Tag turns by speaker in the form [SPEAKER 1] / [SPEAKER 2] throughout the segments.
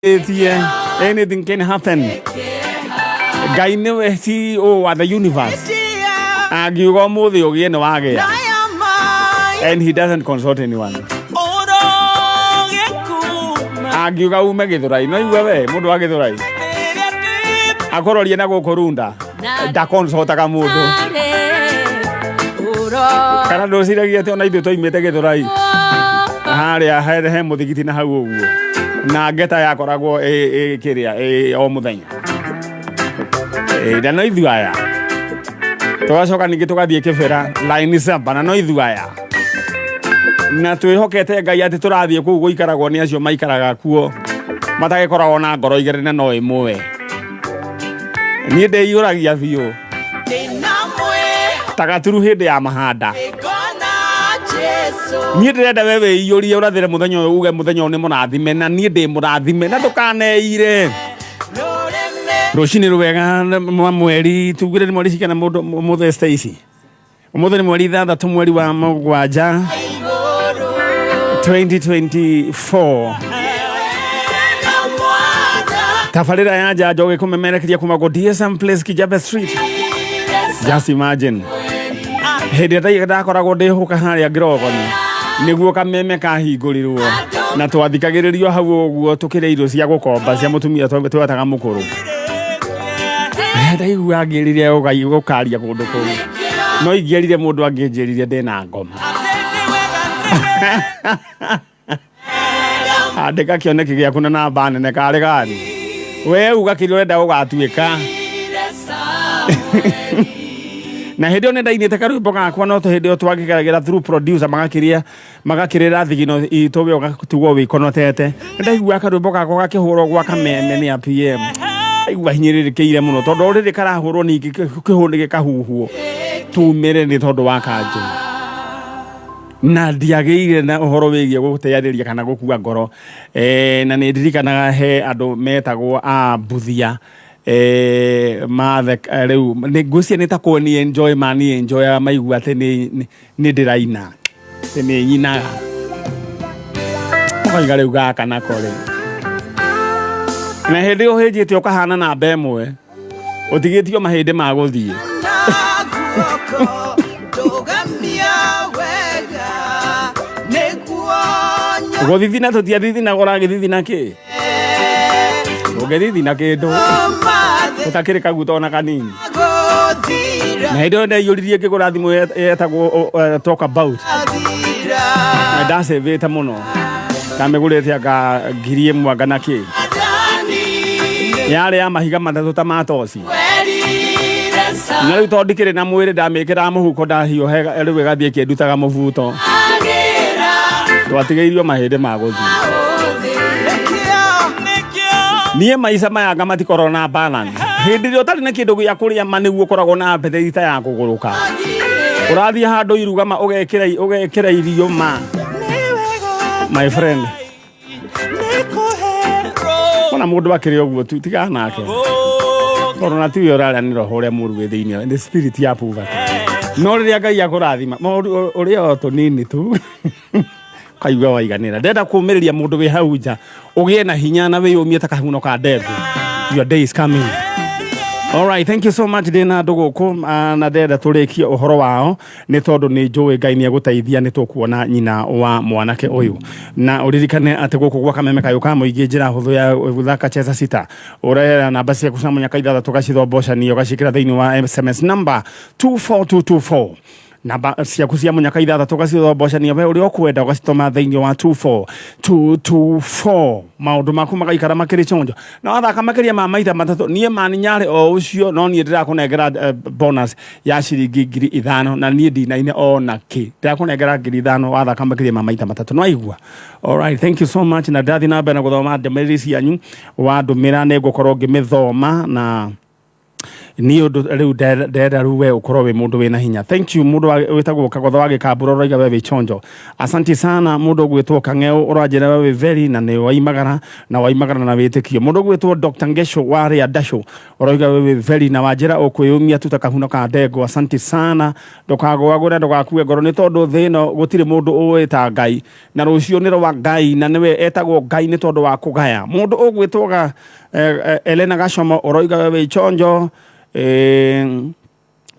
[SPEAKER 1] Anything can happen. Guy never see at the universe. And he doesn't consult anyone. Da consota kamudo. Kana dosira to na ido imete gedorai. Haria haire hemo digiti na hawo. Na geta yakoragwo kiria o muthenya. Da no ithuaya. Twacoka ningi tugathie kibera line samba na no ithuaya. Na twihokete Ngai ati turathie ku guikaragwo ni acio maikaraga kuo. Matagekoragwo na ngoro igerene no imwe. Ni ndeyuragia biu. Tagaturu hindi ya mahanda. Ni ndirenda wewe iyurie urathire muthenya uge muthenya ni murathime na ni ndi murathime na ndukaneire. Rucini rwega mweri tugire ni mweri cikana muthe Stacy. Umuthe ni mweri 6 mweri wa Mugwanja 2024. Tafalira yaja joge kumemerekeria kumago DSM Place Kijabe Street. Just imagine. Hede ta ndakoragwo ndihuka haria ngirogoni niguo kameme kahingũrirwo na twathikagĩrĩrio hau ũguo tukire irio cia gukomba cia mutumia twataga mukuru. Ndaigua ngĩrire ũkaria kũndũ kũu no ingĩerire mũndũ angĩnjĩrire ndĩna ngoma. Andĩka kĩoneki gĩaku na namba nene karĩ gani we uga kĩrĩa ũrenda ũgatuĩka. Na hĩndĩ nenda inĩte karwĩmbo gakwa no hĩndĩ twagĩgeragĩra through producer magakĩrĩra thigino itũwe ũgatugwo wĩkonotete. Ndaigua karwĩmbo gakwa gakĩhũrwo gwa kameme nĩ PM. Aigua hinyĩrĩrĩkĩire mũno tondũ rĩrĩ karahũrwo ningĩ kĩhũndĩ gĩkahuhwo tumĩre nĩ tondũ wa kanjũ. Na ndiagĩire na ũhoro wĩgiĩ gũteyanĩria kana gũkua ngoro. Na nĩ ndirikanaga he andũ metagwo a Buthia. Rĩu ngũcia nĩ takwo ni enjoy mani enjoy maigua atĩ nĩ ndĩraina atĩ nĩ nyinaga mũkaiga rĩu gaka nako rĩ. Na hĩndĩ ũhĩnjĩte ũkahana namba ĩmwe ũtigĩtio mahĩndĩ ma gũthiĩ. Gũthithina tũtiathithina ũragĩthithina kĩ? Ũgĩthithina kĩndũ utakire kaguto na kanini. Na hĩndĩ ĩyo yuririe ngĩgũra thimũ yetagwo talk about. Na ndacĩvĩte mũno. Ndamĩgũrĩte anga 1,000 na kĩ. Yarĩ ya mahiga matatũ ta matoci. Na rĩu tondũ ndikĩrĩ na mwĩrĩ ndamĩkĩra mũhuko ndahiohe rĩu ĩgathiĩ kĩndutaga mũbuto. Twatigĩirio mahĩndĩ ma gũthiĩ. Niĩ maica maya ngamatikoro na balance. Hĩndĩ ĩrĩa ũtarĩ na kĩndũ gĩa kũrĩa ma nĩguo ũkoragwo na appetite ya kũgũrũka. Ũrathiĩ handũ irugama ũgekĩra irio ma. My friend. Ona mũndũ akĩrĩ ũguo tu tiga nake. Tondũ na tiwe ũrarĩa nĩ roho ũrĩa mũru wĩ thĩinĩ. The spirit ya poverty. No rĩrĩa Ngai akũrathima mũndũ ũrĩa tũnini tu. Kaigua waiganĩra. Ndenda kũũmĩrĩria mũndũ wĩ hau nja ũgĩe na hinya na wĩyũmie ta kahuno ka ndengũ. Your day is coming. All right, thank you so much Dina Ndũgũkũ na ndenda tũrĩkie ũhoro wao nĩ tondũ nĩ njũĩ Ngai nĩ egũteithia nĩ tũkuona nyina wa mwanake ũyũ. Na ũririkane atĩ gũkũ gwa kameme kayũ ka mũingĩ njĩra hũthũ ya gũthaka cheza sita. Ũrehera namba ciaku cia mũnyaka ithathatũ gacithombocanio gacikĩra thĩinĩ wa SMS number 24224. Namba ciaku cia mũnyaka ithathatũ gacithombocanio we ũrĩa ũkwenda ũgacitũma thĩinĩ wa 24224. Maũndũ maku magaikara makĩrĩ chonjo. Na wathaka makĩria ma maita matatũ niĩ mani nyarĩ o ũcio no niĩ ndĩrakũnengera bonus ya ciringi 5,000 na niĩ ndinaine ona kĩ. Ndĩrakũnengera 5,000 wathaka makĩria ma maita matatũ. No aigua. All right, thank you so much na ndathi na mbere na gũthoma ndũmĩrĩri cianyu wa ndũmĩra nĩ ngũkorwo ngĩmĩthoma na ni undu riu ndenda ruwe ukorwo wi mundu wina hinya. Thank you mundu witagwo Kagotha wa Gikamburo roiga we chonjo. Asante sana mundu gwitwo Kang'eu uranjira we very na ni waimagara na witikio. Mundu gwitwo Dr. Ngesho wa Ria Dasho roiga we very na wanjira ukwiyumia tutakahuna ka ndego. Asante sana ndukagwagura ndugakue ngoro ni tondu thino gutire mundu uwita Ngai na rucio ni rwa Ngai na niwe etagwo Ngai ni tondu wa kugaya. Mundu ugwitwo Elena Gashomo roiga we chonjo.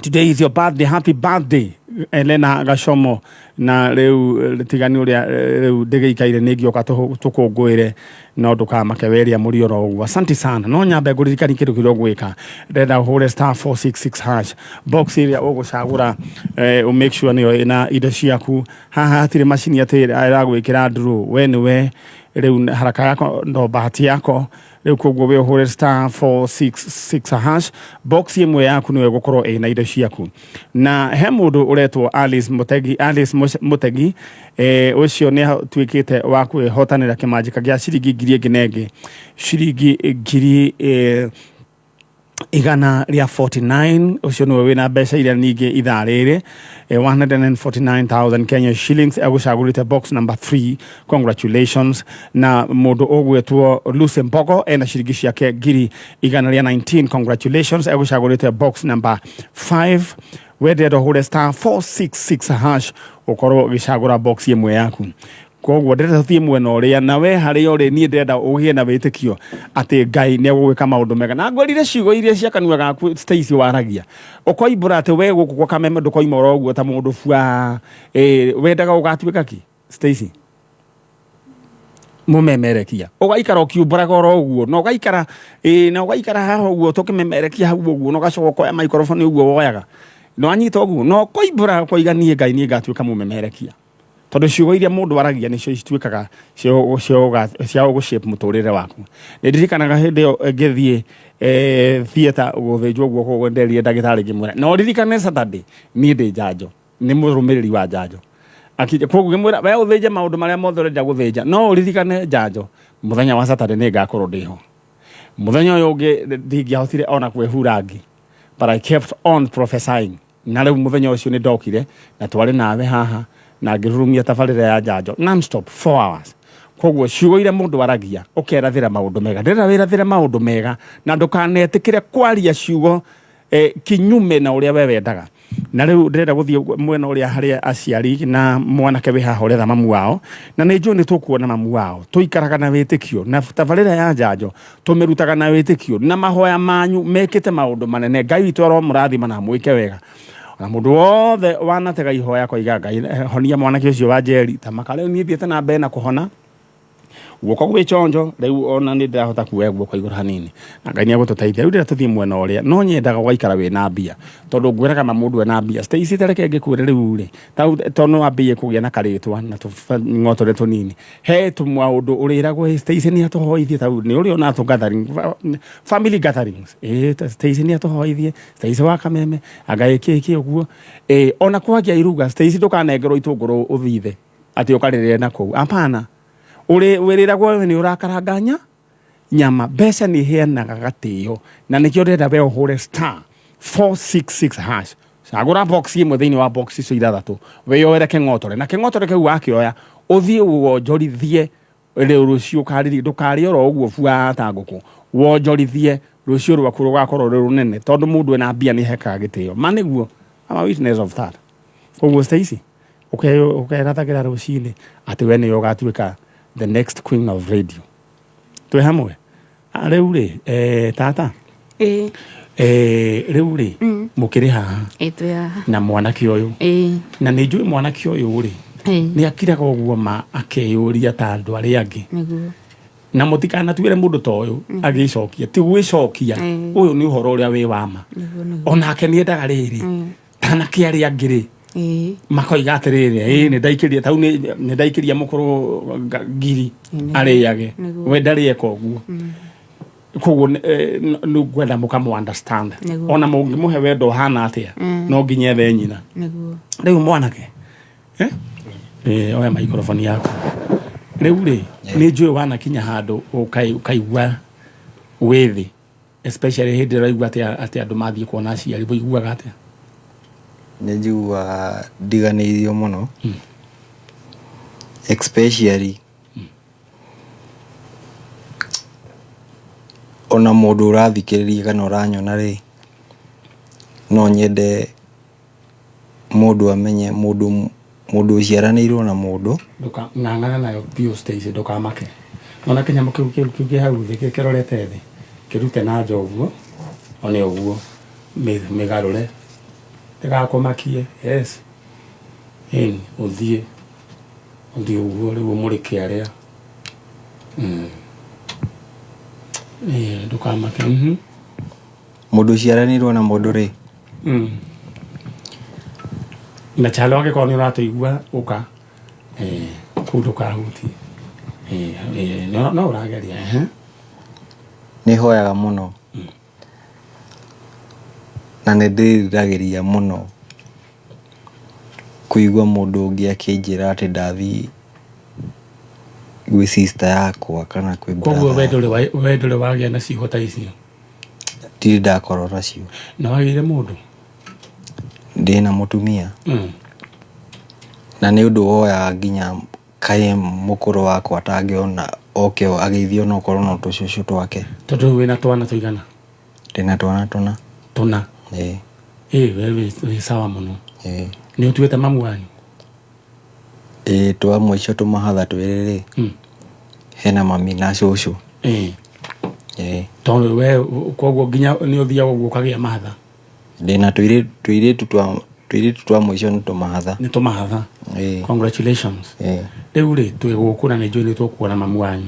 [SPEAKER 1] Today is your birthday. Happy birthday Elena Gashomo. Na reu tigani uria reu ndegeikaire nigioka tukungwire no ndukamakeweria muri oro uguo. Asante sana. No nyambe nguririkani kindu kiria gwika ndenda hore *466# box iria ugucagura make sure niyo ina indo ciaku haha hatire machine ati iragwikira nduru we niwe reu haraka yako ndo bahati yako reu koguo we hore *466# box imwe yaku niwe gukorwo ina indo ciaku. Na he mundu uretwo Alice Mutegi ucio ni twikite wa kwihotanira kimanjika gia ciringi 1,000 ciringi 149 ucio niwe wina mbeca iria ningi ithaa riri 149,000 Kenya shillings agucagurite box number 3. Congratulations. Na mundu ugwetwo Lucy Mbogo ena ciringi ciake 119. Congratulations agucagurite box number 5. Wede hore *466# ukorwo gicagura box imwe yaku. Koguo ndenda thie mwena uria na we hari uri ni ndenda ugie na witikio ati Ngai ni egwika maundu mega. Na ngorire ciugo iria cia kanua gaku Stacy waragia ukoimbura ati we guku kwa kameme ndukoima uroguo ta mundu bua wendaga ugatuika ki Stacy mumemerekia ugaikara ukiumbura uroguo no ugaikara na ugaikara haha uguo tukimemerekia hau uguo no gacoka kwa microphone uguo woyaga no anyita uguo no koimbura koiganie Ngai ni ngatuika mumemerekia tondu ciugo iria mundu aragia nicio cituikaga cio gushape muturire waku. Ndirikanaga hindi ngithie theater guthinjwo guoko gwenderie ndagitari ngimwira no ririkane Saturday ni ndi njanjo ni murumiriri wa njanjo akije koguo ngimwira we uthinje maundu maria mothe urenda guthinja no ririkane njanjo muthenya wa Saturday ni ngakorwo ndiho. Muthenya uyu ungi ndingiahotire ona kwehurangi but I kept on prophesying. Na riu muthenya ucio ni ndokire na twari nawe haha na ngirurumia tabarira ya njanjo non stop 4 hours. Koguo ciugo ire mundu aragia ukerathira maundu mega ndira wirathira maundu mega na ndukanetikire kwaria ciugo kinyume na uria we wendaga. Na riu ndira guthie mwena uria haria aciari na mwanake we haha uretha mamu wao na ni njoo ni tukuona mamu wao tuikaraga na witikio na tabarira ya njanjo tumirutaga na witikio na mahoya manyu mekite maundu manene. Ngai witu aro murathima na mwike wega na mundu wothe wanatega ihoya koiga Ngai honia mwanake ucio wa Njeri ta makale ni thiete na mbere na kuhona guoko gwi chonjo riu ona ni ndirahota kuwe guoko iguru hanini na Ngai ni agututeithia riu ndira tuthie mwena uria no nyendaga gwaikara we na mbia tondu ngwiraga mamundu na mbia Stacy tereke ngikure riu ri tondu ambie kugia na karitwa na ngotore tunini he tumwaundu uriragwo Stacy ni atuhoithie tau ni uri ona tu gathering family gatherings Stacy ni atuhoithie Stacy wa Kameme agaiki uguo ona kwagia iruga Stacy ndukanengerwo itunguru uthithe ati ukaririre na ku apana uri wiriragwo we ni urakaranganya nyama mbeca ni heanaga gatio na nikio ndenda we uhure *466# sagura box imwe thiini wa box icio ithathatu we yoere keng'otore na keng'otore keu wakioya uthie wonjorithie riu rucio kariri ndukari oro uguo bua ta nguku wonjorithie rucio rwaku rugakorwo ri runene tondu mundu ena mbia ni hekaga gitio maniguo I'm a witness of that. Uguo Stacy ukerathagira rucini ati we ni ugatuika the next queen of radio. Twe hamwe riu ri tata riu ri mukiri haha
[SPEAKER 2] twe haha
[SPEAKER 1] na mwanake uyu na ni njui mwanake uyu ri ni akiraga uguo ma akeyuria ta andu ari angi niguo na mutikana tuire mundu to uyu agicokia ti gwicokia uyu ni uhoro uria wi wama onake ni endaga riri tana kiari angiri makoiga atiriri ni ndaikiria tau ni ndaikiria mukuru ngiri ariage we ndarieka uguo koguo nu gwenda mukamu understand ona mungimuhe wendo hana atia no nginya the nyina riu mwanake oya microphone yako riu ri ni njui wana kinya handu ukaigua withi especially hindi raigua ati andu mathie kuona aciari boiguaga atia?
[SPEAKER 2] Nĩ njiguaga ndiganĩirio mũno, especially ona mũndũ ũrathikĩrĩria kana ũranyona rĩ, no nyende mũndũ amenye mũndũ ũciaranĩirwo na mũndũ
[SPEAKER 1] ng'ang'ana nayo biũ Stacy, ndũkamake. Ona kĩnyamũ kĩu kĩ hau thĩ kĩrorete thĩ kĩrute na nja ũguo, one ũguo mĩgarũre ndĩgakũmakie. Yes, ũthiĩ ũguo rĩu ũmũrĩke arĩa ndũkamake.
[SPEAKER 2] Mũndũ ũciaranĩirwo na mũndũ rĩ,
[SPEAKER 1] na chalo angĩkorwo nĩ ũratũigua ũka kũu ndũkahutie, no ũrageria.
[SPEAKER 2] Nĩ hoyaga mũno na nĩ ndĩriragĩria mũno kũigua mũndũ ũngĩ akĩnjĩra atĩ ndathiĩ gwĩ sister yakwa kana kwĩ brother.
[SPEAKER 1] Koguo we ndũrĩ wagĩa na ciugo ta icio?
[SPEAKER 2] Ndirĩ ndakorwo nacio.
[SPEAKER 1] Na wagĩire mũndũ?
[SPEAKER 2] Ndĩna mũtumia na nĩ ũndũ woyaga nginya kaĩ mũkũrũ wakwa atangĩona oke agĩithio na ũkorwo na tũcũcũ twake.
[SPEAKER 1] Tondũ wĩna twana tũigana?
[SPEAKER 2] Ndĩna twana
[SPEAKER 1] tũna. Wĩ sawa mũno. Nĩ ũtuĩte mamu wanyu?
[SPEAKER 2] Twa mũico tũmahatha twĩrĩ rĩ, hena mami na cũcũ.
[SPEAKER 1] Tondũ we koguo nginya nĩ ũthiaga ũguo ũkagĩa mahatha?
[SPEAKER 2] Ndĩna tũirĩtu twa mũico nĩ tũmahatha.
[SPEAKER 1] Nĩ tũmahatha? Congratulations. Rĩu rĩ twĩ gũkũ na nĩ njũĩ nĩ tũkuona mamu wanyu,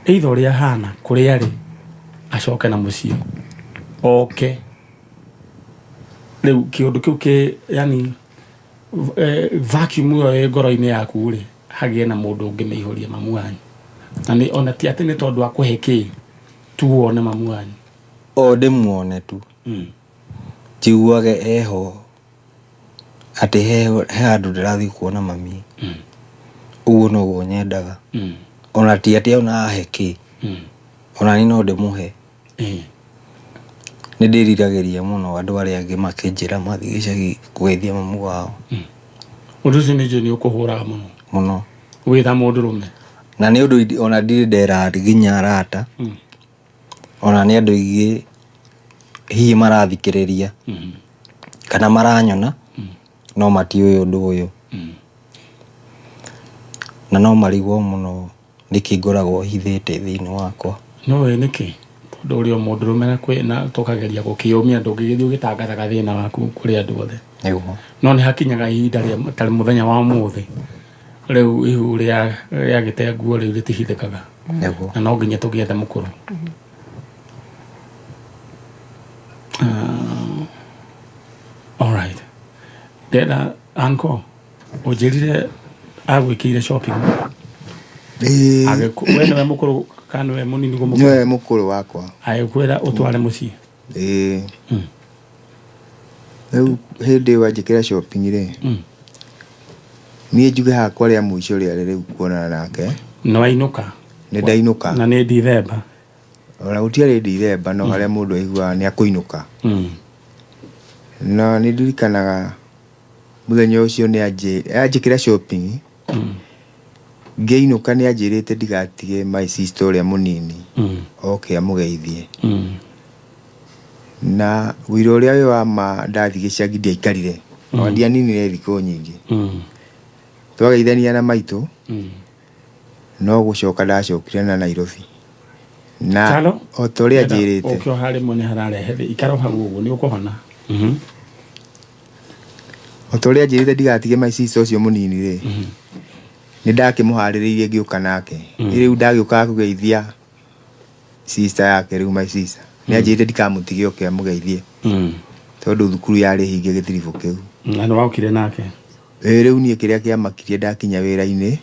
[SPEAKER 1] either ũrĩa ahana kũrĩa arĩ acoke na mũciĩ oke. Rĩu kĩũndũ kĩu kĩ yani vacuum ĩyo ĩ ngoro-inĩ yaku rĩ, hagĩe na mũndũ ũngĩmĩihũria mamu wanyu, na nĩ ona ti atĩ nĩ tondũ akũhe kĩ tu wone mamu wanyu.
[SPEAKER 2] O ndĩmuone tu njiguage eho atĩ he handũ ndĩrathiĩ kuona mami. Ũguo noguo nyendaga. Ona ti atĩ ona ahe kĩ, ona ni no ndĩmũhe. Nĩ ndĩriragĩria mũno andũ arĩa angĩ makĩnjĩra mathiĩ gĩcagi kũgeithia mamu wao.
[SPEAKER 1] Ũndũ ũcio nĩ njũĩ nĩ ũkũhũraga mũno wĩtha mũndũrũme, na
[SPEAKER 2] nĩ ũndũ ona ndirĩ ndera nginya arata ona nĩ andũ aingĩ hihi marathikĩrĩria kana maranyona no matiũĩ ũndũ ũyũ, na no marigwo mũno nĩkĩ ngoragwo hithĩte thĩinĩ wakwa.
[SPEAKER 1] No nĩkĩ? Tondũ ũrĩ o mũndũrũme na tũkageria gũkĩũmia ndũngĩgĩthiĩ ũgĩtangathaga thĩna waku kũrĩ andũ othe. No nĩ hakinyaga ihinda tarĩ mũthenya wa ũmũthĩ rĩu ihu rĩagĩte nguo rĩu rĩtihithĩkaga, na no nginya tũgĩethe mũkũrũ. Alright. Ndenda anko ũnjĩrire agwĩkĩire shopping. We nĩwe mũkũrũ kana nĩwe mũnini gũmũkũrũ?
[SPEAKER 2] Nĩwe mũkũrũ wakwa.
[SPEAKER 1] Agĩkwĩra ũtware mũciĩ?
[SPEAKER 2] Rĩu hĩndĩ ĩyo anjĩkĩra shopping rĩ, niĩ njuge hakwa rĩa mũico rĩarĩ rĩu kuonana nake.
[SPEAKER 1] No ainũka?
[SPEAKER 2] Nĩ ndainũka.
[SPEAKER 1] Na nĩ Dithemba?
[SPEAKER 2] Ona gũtiarĩ Dithemba, no harĩa mũndũ aiguaga nĩ akũinũka. Na nĩ ndirikanaga mũthenya ũcio nĩ anjĩkĩra shopping. Ngĩinũka nĩ anjĩrĩte ndigatige my sister ũrĩa mũnini oke amũgeithie. Na wĩra ũrĩa wĩ wa ma ndathiĩ gĩcagi ndiaikarire, no ndianinire thikũ nyingĩ. Twageithania na maitũ, no gũcoka ndacokire na Nairobi. Na o ta ũrĩa anjĩrĩte
[SPEAKER 1] ũkĩo harĩ mwene hararehe ikaro hau ũguo nĩ ũkũhona.
[SPEAKER 2] O ta ũrĩa anjĩrĩte ndigatige my sister ũcio mũnini rĩ, nĩ ndakĩmũharĩrĩirie ngĩũka nake. Rĩu ndagĩũkaga kũgeithia sister yake, rĩu my sister nĩ anjĩrĩte ndikamũtige oke amũgeithie tondũ thukuru yarĩ hinge gĩtiribũ kĩu.
[SPEAKER 1] Na nĩ waũkire nake?
[SPEAKER 2] Rĩu niĩ kĩrĩa kĩamakirie ndakinya wĩra-inĩ,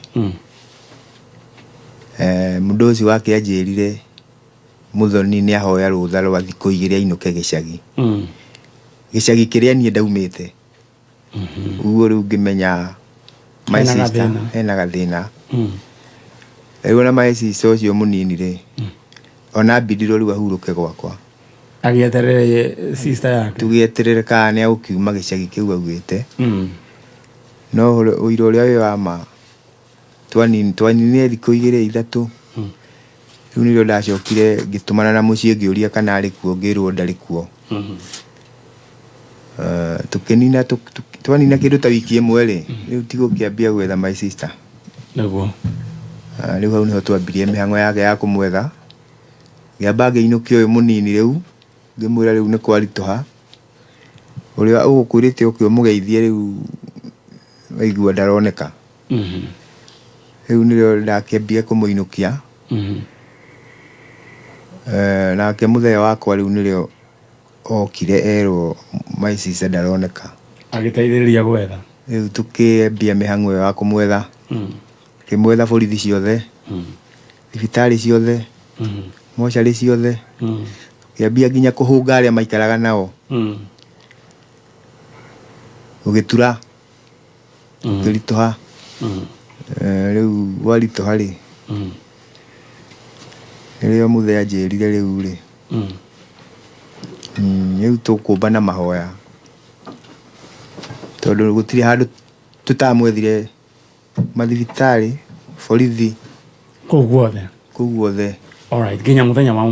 [SPEAKER 2] mũndũ ũcio wake anjĩrire mũthoni nĩ ahoya rũtha rwa thikũ 2 ainũke gĩcagi. Gĩcagi kĩrĩa niĩ ndaumĩte. Ũguo rĩu ngĩmenya my sister hena gathĩna. Rĩu ona my sister ũcio mũnini rĩ, ona mbindirwo rĩu ahurũke gwakwa.
[SPEAKER 1] agieterere sister yake
[SPEAKER 2] tugieterere kana nĩ agũkiuma gĩcagi kĩu augĩte no ũira ũrĩa wa ma twaninire thikũ 2-3 rĩu nĩrĩo ndacokire ngĩtũmana na mũciĩ ngĩũria kana arĩ kuo ngĩrwo ndarĩ kuo tũkĩnina twanina kĩndũ ta wiki ĩmwe rĩ rĩu tigũkĩambia gwetha my sister
[SPEAKER 1] nĩguo
[SPEAKER 2] rĩu hau nĩho twambirie mĩhang'o yake ya kũmwetha ngĩamba ngĩinũkia ũyũ mũnini rĩu ngĩmwĩra rĩu nĩ kwaritũha ũrĩa ũgũkwĩrĩte ũkĩmũgeithie rĩu waigua ndaroneka rĩu nĩrĩo ndakĩambia kũmũinũkia nake mũthenya wakwa rĩu nĩrĩo okire erwo my sister ndaroneka
[SPEAKER 1] agĩteithĩrĩria gwetha
[SPEAKER 2] rĩu tũkĩambia mĩhang'o ĩyo ya kũmwetha kĩmwetha borithi ciothe thibitarĩ ciothe mocarĩ ciothe kĩambia nginya kũhũnga arĩa maikaraga nao ũgĩtura ũkĩritũha rĩu waritũha rĩ rĩrĩa mũthenya njĩrire rĩu rĩ rĩu tũkũmba na mahoya tondũ gũtirĩ handũ tũtamwethire mathibitarĩ borithi kũu guothe
[SPEAKER 1] alright nginya mũthenya wa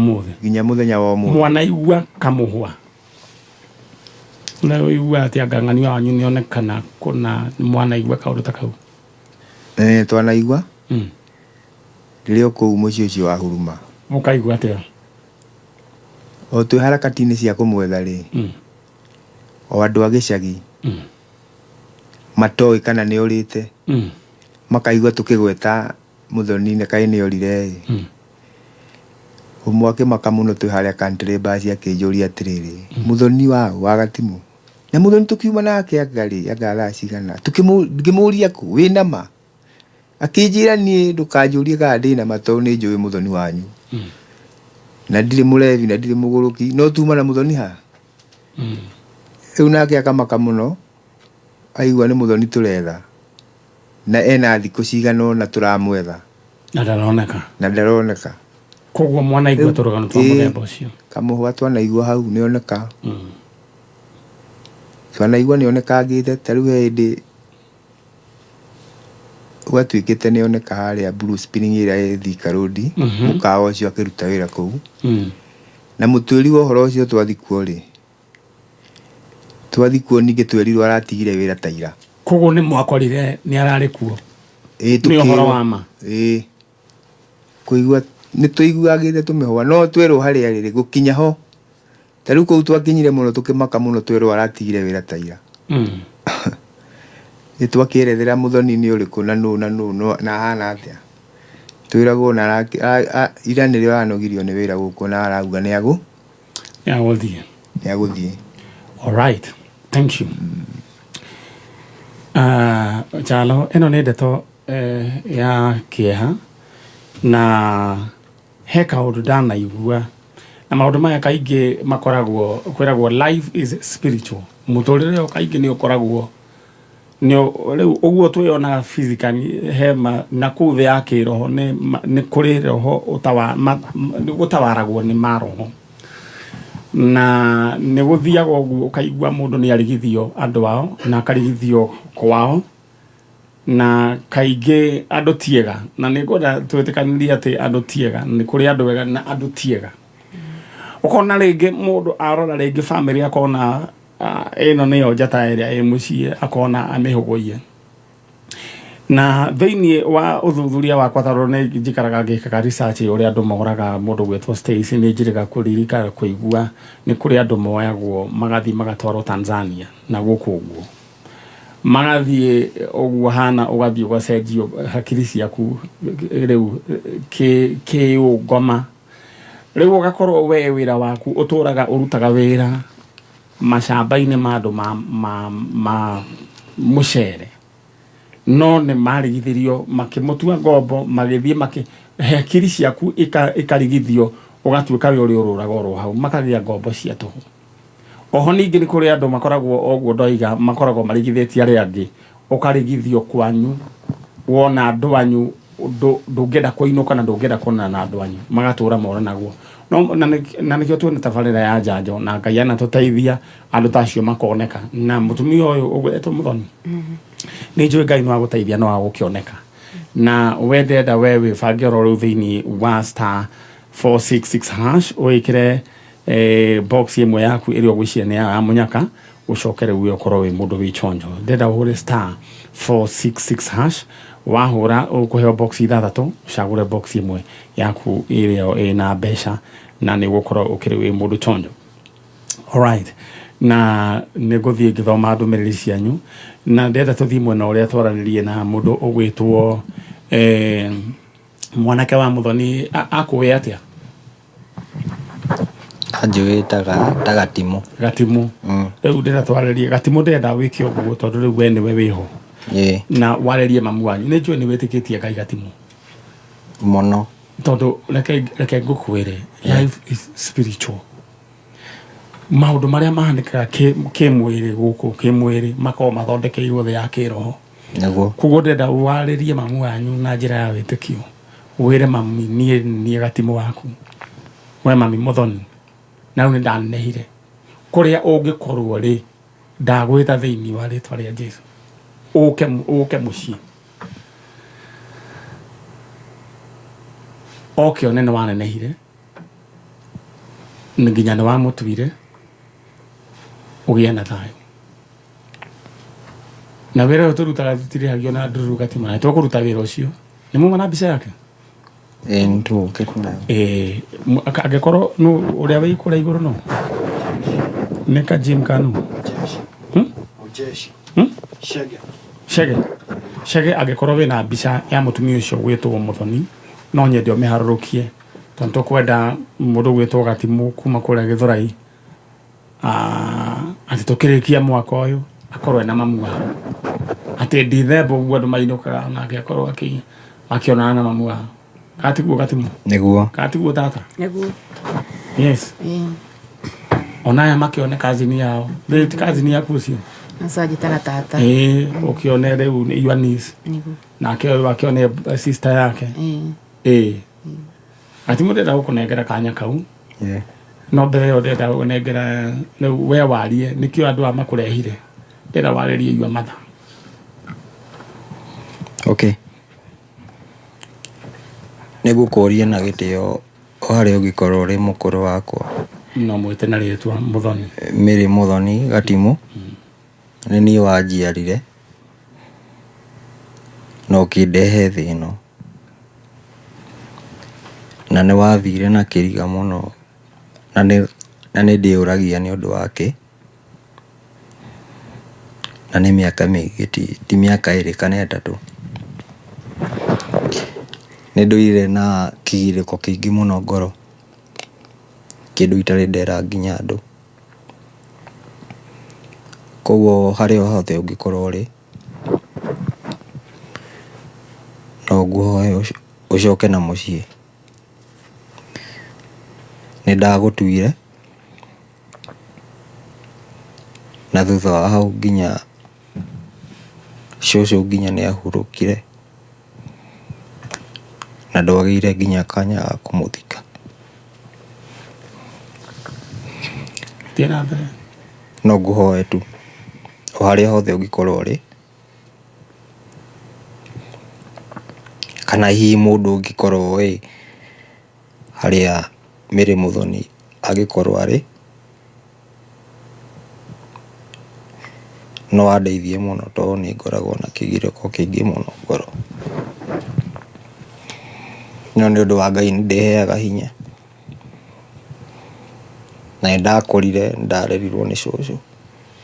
[SPEAKER 1] ũmũthĩ mwanaigua kamũhwa na ũigua atĩ angang'ani wanyu nĩonekana kuna mwanaigua kaũndũ ta kau
[SPEAKER 2] twanaigua rĩrĩa kũu mũciĩ ũcio wa Huruma
[SPEAKER 1] mũkaigua atĩa
[SPEAKER 2] o twĩ harakati-inĩ cia kũmwetha rĩ o andũ a gĩcagi matoĩ kana nĩ orĩte makaigua tũkĩgweta Mũthoni kaĩ nĩ orire ũmwe akĩmaka mũno twĩ harĩa country bus akĩnjũria atĩrĩrĩ Mũthoni wa Gatimũ na Mũthoni tũkiuma nake anga thaa cigana ngĩmũria kũ wĩna ma akĩnjĩra niĩ ndũkanjũrie kana ndĩna ma tondũ nĩ njũĩ Mũthoni wanyu na ndirĩ mũrevi na ndirĩ mũgũrũki no tuma na Mũthoni ha rĩu nake akamaka mũno aigua nĩ Mũthoni tũretha na ena thikũ cigana ũna tũramwetha na ndaroneka
[SPEAKER 1] koguo mwanaigua tũrũgano twa mũthemba ũcio
[SPEAKER 2] kamũhwa twanaigua hau nĩoneka twanaigua nĩonekangĩte ta rĩu he hĩndĩ gwatuĩkĩte nĩoneka harĩa Blue Spring ĩrĩa ĩ Thika Road mũkawa ũcio akĩruta wĩra kũu na mũtuĩri wa ũhoro ũcio twathikuo rĩ twathikuo ningĩ twerirwo aratigire wĩra ta ira
[SPEAKER 1] koguo nĩ mwakorire nĩ ararĩ kuo nĩ ũhoro wa ma
[SPEAKER 2] kũigua nĩ tũiguagĩte tũmĩhwa no twerwo harĩa rĩrĩ gũkinya ho ta rĩu kũu twakinyire mũno tũkĩmaka mũno twerwo aratigire wĩra ta ira nĩ twakĩerethera Mũthoni nĩ ũrĩkũ na nũ na hana atĩa twĩragwo na ira nĩrĩo anogirio nĩ wĩra gũkũ na arauga nĩ agũthiĩ
[SPEAKER 1] alright thank you Chalo ĩno nĩ ndeto ya kĩeha na he kaũndũ ndanaigua na maũndũ maya kaingĩ makoragwo kwĩragwo life is spiritual mũtũrĩre kaingĩ nĩ ũkoragwo rĩu ũguo twĩonaga physically hema na kũu thĩ ya kĩroho nĩ kũrĩ roho gũtawaragwo nĩ maroho na nĩ gũthiaga ũguo ũkaigua mũndũ nĩ arigithio andũ ao na akarigithio kwao na kaingĩ andũ tiega na nĩ ngwenda twĩtĩkanĩrie atĩ andũ tiega nĩ kũrĩ andũ wega na andũ tiega ũkona rĩngĩ mũndũ arora rĩngĩ family akona ĩno nĩyo njata ĩrĩa ĩ mũciĩ akona amĩhũgũie na thĩinĩ wa ũthuthuria wakwa tondũ nĩ njikaraga ngĩkaga research ũrĩa andũ moraga mũndũ gwĩtwo Stacy nĩ njĩrĩga kũririkana kũigua nĩ kũrĩ andũ moyagwo magathiĩ magatwarwo Tanzania na gũkũ ũguo magathiĩ ũguo hana ũgathiĩ ũgacenjio hakiri ciaku rĩu kĩũngoma rĩu ũgakorwo we wĩra waku ũtũraga ũrutaga wĩra macamba-inĩ ma andũ ma mũcere no nĩ marigithirio makĩmũtua ngombo magĩthiĩ hakiri ciaku ikarigithio ũgatuĩka we ũrĩ ũrũraga oro hau makagĩa ngombo cia tũhũ oho ningĩ nĩ kũrĩ andũ makoragwo oguo ndoiga makoragwo marigithĩtie arĩa angĩ ũkarigithio kwanyu wona andũ anyu ndũngĩenda kũinũka na ndũngĩenda kuonana na andũ anyu magatũra moranaguo no na nikio tu na tabarira ya njanjo na Ngai ana tuteithia andu tacio makoneka na mutumia uyu ugwetwo Muthoni ni njui Ngai no aguteithia no agukioneka na wendenda wewe bange ro thiini wa *466# wikire box imwe yaku iri ogwiciria ni ya munyaka ucokere uyo korwo wi mundu wi chonjo ndenda uhure *466# wahura ukuheo box ithathatu ucagure box imwe yaku irio ina mbeca na ni gukorwo ukiri wi mundu chonjo. Alright, na niguthie ngithoma ndumiriri cianyu na ndenda tuthie mwena uria twaranirie na mundu ugwitwo mwanake wa Muthoni akuwe atia
[SPEAKER 3] anjwitaga Gatimu.
[SPEAKER 1] Riu ndenda twaririe Gatimu ndenda wiki uguo tondu riu we niwe wiho na warerie mamu wanyu ni njui ni witikitie Ngai Gatimu
[SPEAKER 3] muno
[SPEAKER 1] tondu reke ngukwire life is spiritual. Maundu maria mahanikaga kimwiri guku kimwiri makao mathondekeirwo thi ya kiroho
[SPEAKER 3] niguo
[SPEAKER 1] kuguo ndenda waririe mamu wanyu na njira ya witikio wire mami nie Gatimu waku we mami Muthoni na riu ndanehire kuria ungikorwo ri ndagwita thiini wa ritwa ria Jesu uke mucii okio nene wanenehire nginya ni wamutuire ugie na thayo na wira uyu turutaga tutirihagio na ndururu Gatimu na tukuruta wira ucio ni muma na mbica yake
[SPEAKER 3] ntuukite
[SPEAKER 1] angikorwo no uria wi kura iguru no neka Jim Kanu Shege angikorwo wina mbica ya mutumia ucio gwitwo Muthoni no nyende umiharurukie tondu kwenda mundu gwitwo Gatimu kuma kuria Githurai ati tukirikia mwaka uyu akorwo na mamu wao ati December uguo andu mainukaga nake akorwo akionana na mamu wao katiguo Gatimu
[SPEAKER 3] niguo
[SPEAKER 1] katiguo tata
[SPEAKER 4] niguo
[SPEAKER 1] yes onaya makioneka kazini yao ndio kazini yaku ucio
[SPEAKER 4] nasajitana tata
[SPEAKER 1] ukione riu ni Yuanis
[SPEAKER 4] niguo
[SPEAKER 1] nake wakione sister yake ati ndenda gukunengera kanya kau no mbere yo ndenda gukunengera we warie nikio andu amakurehire ndenda waririe yua matha
[SPEAKER 3] okay nigukuria na gitio hari ugikorwo ri mukuru wakwa
[SPEAKER 1] no mwite na ritwa Muthoni
[SPEAKER 3] Mary Muthoni Gatimu ni ni wanjiarire no kindehe thino na ni wathire na kiriga muno na ni ndiuragia ni undu wake na ni miaka mingi ti miaka iri kana itatu ni nduire na kigiriko kingi muno ngoro kindu itari ndera nginya andu koguo haria hothe ungikorwo ri no nguhoe ucoke na mucii ni ndagutuire na thutha wa hau nginya cucu nginya ni ahurukire na ndwagire nginya kanya ga kumuthika
[SPEAKER 1] tena mbere
[SPEAKER 3] no nguhoe tu o haria hothe ungikorwo ri kana hihi mundu ungikorwo wi haria Mary Muthoni agikorwo ari no andeithie muno tondu ni ngoragwo na kigiriko kingi muno ngoro no ni undu wa Ngai ndiheaga hinya na ndakurire ndarerirwo ni cucu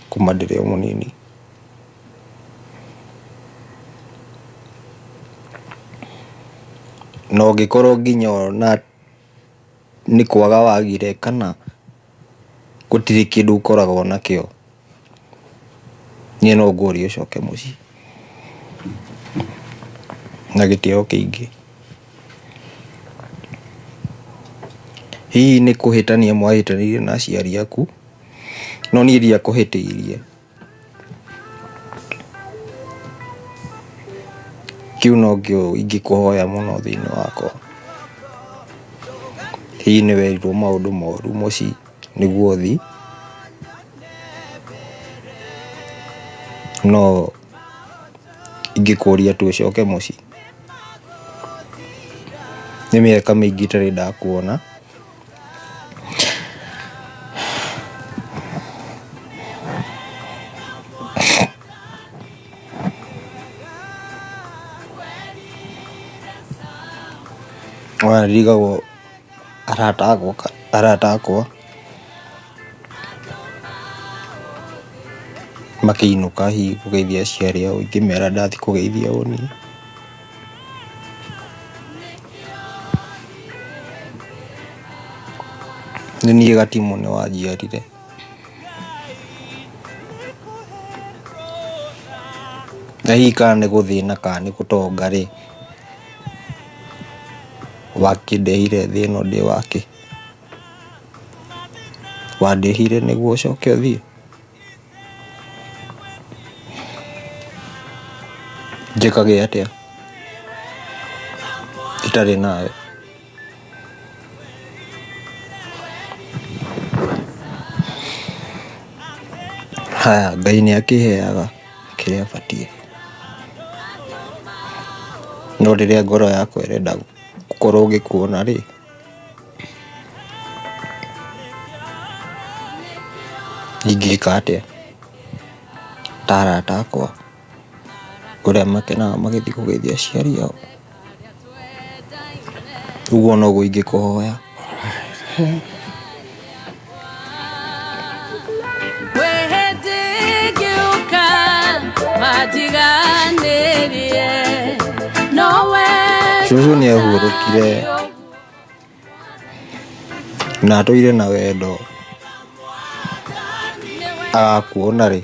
[SPEAKER 3] kuma ndiri o munini no ngikorwo nginya na ni kwaga wagire kana gutiri kindu ukoragwo nakio ni no nguri ucoke mucii na gitio kingi hii ni kuhitania mwahitanirie na aciari aku no ni iria kuhitiirie kiu no ngio ingikuhoya muno thiini wakwa hihi nĩ werirwo maũndũ moru mũciĩ nĩguo ũthiĩ, no ingĩkũria tu ũcoke mũciĩ. Nĩ mĩaka mĩingĩ itarĩ ndakuona, wanarigagwo arata akwa makĩinũka hihi kũgeithia aciari ao, ingĩmera ndathi kũgeithia ũni. Nĩ niĩ Gatimũ nĩ wanjiarire, na hihi kana nĩ gũthĩna kana nĩ gũtonga rĩ, wakĩndehire thĩ ĩno ndĩ wake, wandĩhire nĩguo ũcoke ũthiĩ. Njĩkage atĩa itarĩ nawe? Haya, Ngai nĩ akĩheaga kĩrĩa abatiĩ, no rĩrĩa ngoro yakwa ĩrenda gũkorwo ũgĩkuona rĩ, ingĩka atĩa? Ta arata akwa ũrĩa makenaga magĩthiĩ kũgeithia aciari ao, ũguo noguo ingĩkũhoya. Cũcũ nĩ ahurũkire na atũire na wendo, agakuona rĩ,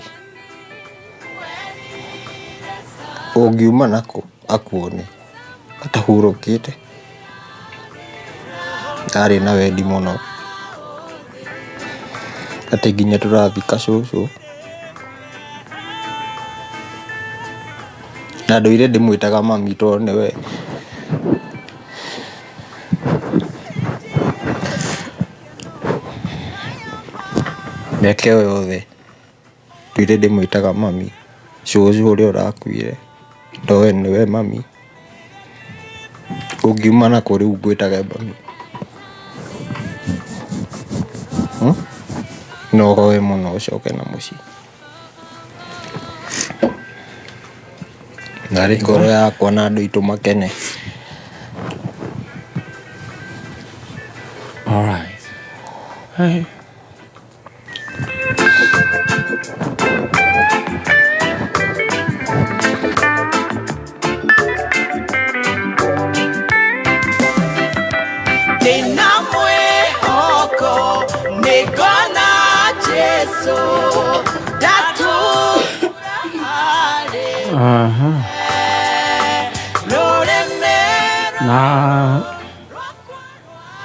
[SPEAKER 3] ũngiuma nakũ akuone atahurũkĩte? Arĩ na wendi mũno, atĩ nginya tũrathika cũcũ, na ndũire ndĩmwĩtaga mami tondũ nĩwe mĩaka ĩyo yothe ndũire ndĩmwĩtaga mami. Cũcũ ũrĩa ũrakuire ndoĩ nĩwe mami, ũngiuma nakũ rĩu ngwĩtage mami? No hoye mũno ũcoke na mũciĩ. Narĩ ngoro yakwa na andũ aitũ makene.
[SPEAKER 1] All right. Hey.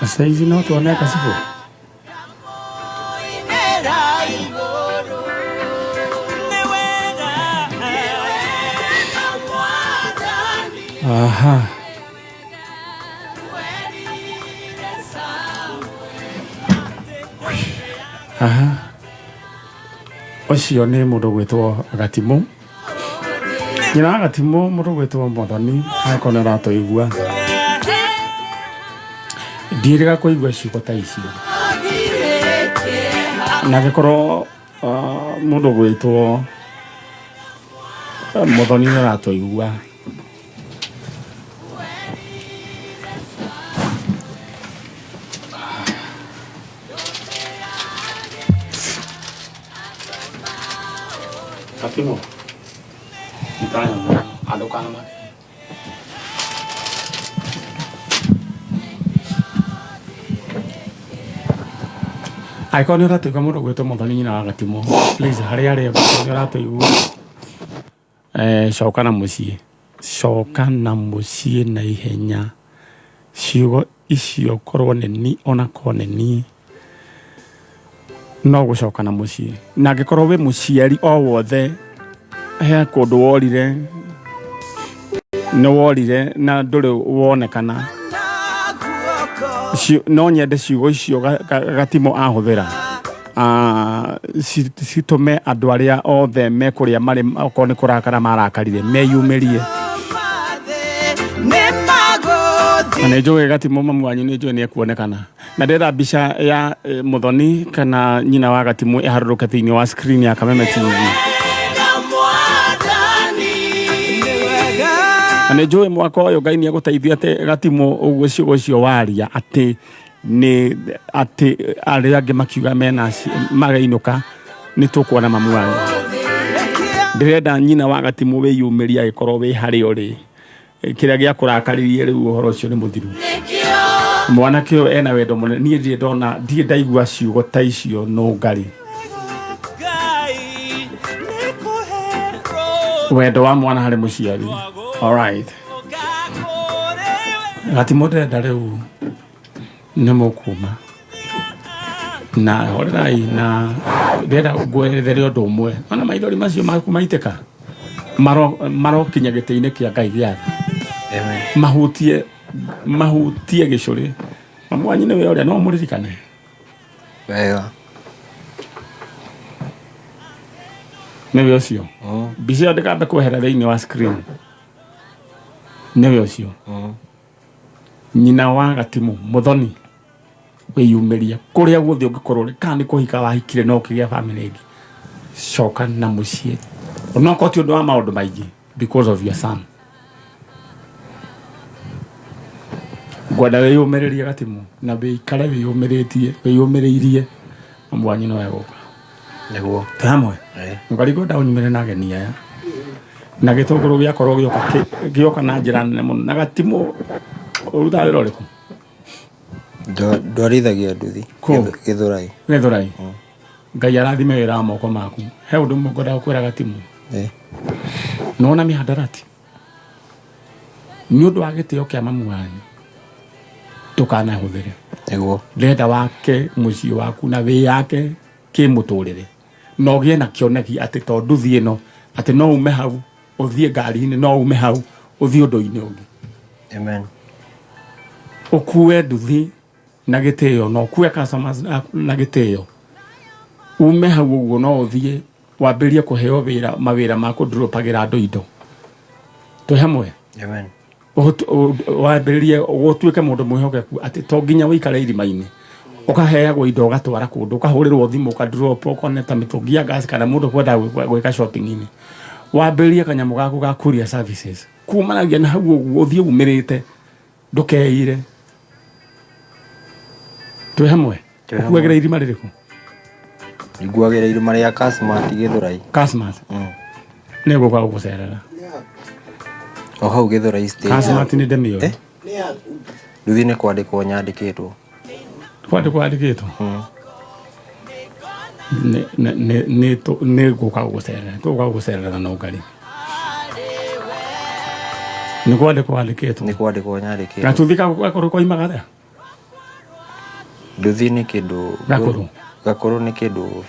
[SPEAKER 1] Na saizi no tuone Kasifu. Aha. Aha. Ũcio nĩ mũndũ gwĩtwo Gatimũ. Nyina Gatimũ mũndũ gwĩtwo Mũthoni, akorwo ũratũigua. Ndirĩga kũigua ciugo ta icio. Na gĩkorwo mũndũ gwĩtwo Mũthoni ũratũigua. Gatimũ. Itanya andũ kana mari. Aiko nĩ ũratuĩka mũndũ gwĩtwo Mũthoni nyina wa Gatimũ. Please harĩa arĩa nĩ ũratũigua. Coka na mũciĩ. Coka na mũciĩ na ihenya. Ciugo icio korwo nĩ ni ona korwo nĩ ni. No gũcoka na mũciĩ. Na angĩkorwo wĩ mũciari o wothe he kũndũ worire, nĩ worire na ndũrĩ wonekana, no nyende ciugo icio Gatimo ahuthira citume andu aria othe me kuria mari okorwo ni kurakara marakarire meyumirie na njuge Gatimo mamu wanyu ni njuge ni ekuonekana na ndenda mbica ya Muthoni kana nyina wa Gatimo iharuruke thiini wa screen ya Kameme TV na njuge mwaka uyu Ngai ni agũteithia ate Gatimo uguo ciugo cio waria ati ni ati aria angi makiuga mena magainuka ni tukuona mamu wanyu ndirenda nyina wa Gatimo wiyumiria ikorwo wi hari uri kiria gia kurakaririe riu uhoro ucio ni muthiru mwanake uyu ena wendo munene nie ndie ndona ndie ndaigua ciugo ta icio no ngari wendo wa mwana hari muciari. Alright, Gatimo ndenda riu ni mukuma na horai na ndenda ngwerethere undu umwe ona maithori macio makumaitika maro kinya gite-ini kia Ngai gia mahutie gicuri mamu wanyu niwe uria no muririkane
[SPEAKER 3] wega
[SPEAKER 1] niwe ucio mbica ndikambe kwehera thiini wa screen niwe ucio nyina wa Gatimo Muthoni wiyumiria kuria guthi ungikorwo ri kana ni kuhika wahikire no kigia family ingi coka na mucii ona ko ti undu wa maundu maingi because of your son gwada wiyumiririe Gatimo na wikare wiyumiririe mamu wanyu no eguka
[SPEAKER 3] niguo
[SPEAKER 1] tamwe ngarigo ndaunyumire na ageni aya na gitunguru giakorwo gioka na njira nene muno na Gatimo urutare roriku
[SPEAKER 3] ndwarithagia nduthi Githurai Ngai arathime wira moko maku he undu mugora kwira Gatimo nona mihadarati ni undu wa gitio kia mamu wanyu tukana huthire niguo
[SPEAKER 1] ndenda wake mucii waku na wi yake ki muturire no gie na kioneki ati to nduthi ino ati no ume hau uthie ngari-ini no ume hau uthie undu-ini ungi
[SPEAKER 3] amen
[SPEAKER 1] ukuwe nduthi na gitio no kuwe customers na gitio ume hau uguo no uthie wambirie kuheo mawira ma kudropagira andu indo tu hamwe
[SPEAKER 3] amen
[SPEAKER 1] wambirie gutuike mundu mwihokeku ati to nginya wikare irima-ini ukaheagwo indo ugatwara kundu ukahurirwo thimu ukadrop ukoneta mitungi ya gas kana mundu kwenda gwika shopping-ini wambirie kanyamu gaku ga courier services kumanagia na hau uthie umirite ndukeire tu hamwe kuagira irima ririku
[SPEAKER 3] iguagira irima ria Kasmat Githurai
[SPEAKER 1] ne guka gucerera
[SPEAKER 3] o hau Githurai stage
[SPEAKER 1] Kasmat ni demio
[SPEAKER 3] nduthi ni kwandikwo nyandikitwo
[SPEAKER 1] ne guka gucerera no ngari ni kwandikwo nyandikitwo gatuthika gakuru kwa imagathia
[SPEAKER 3] nduthi ni kindu gakuru ni kindu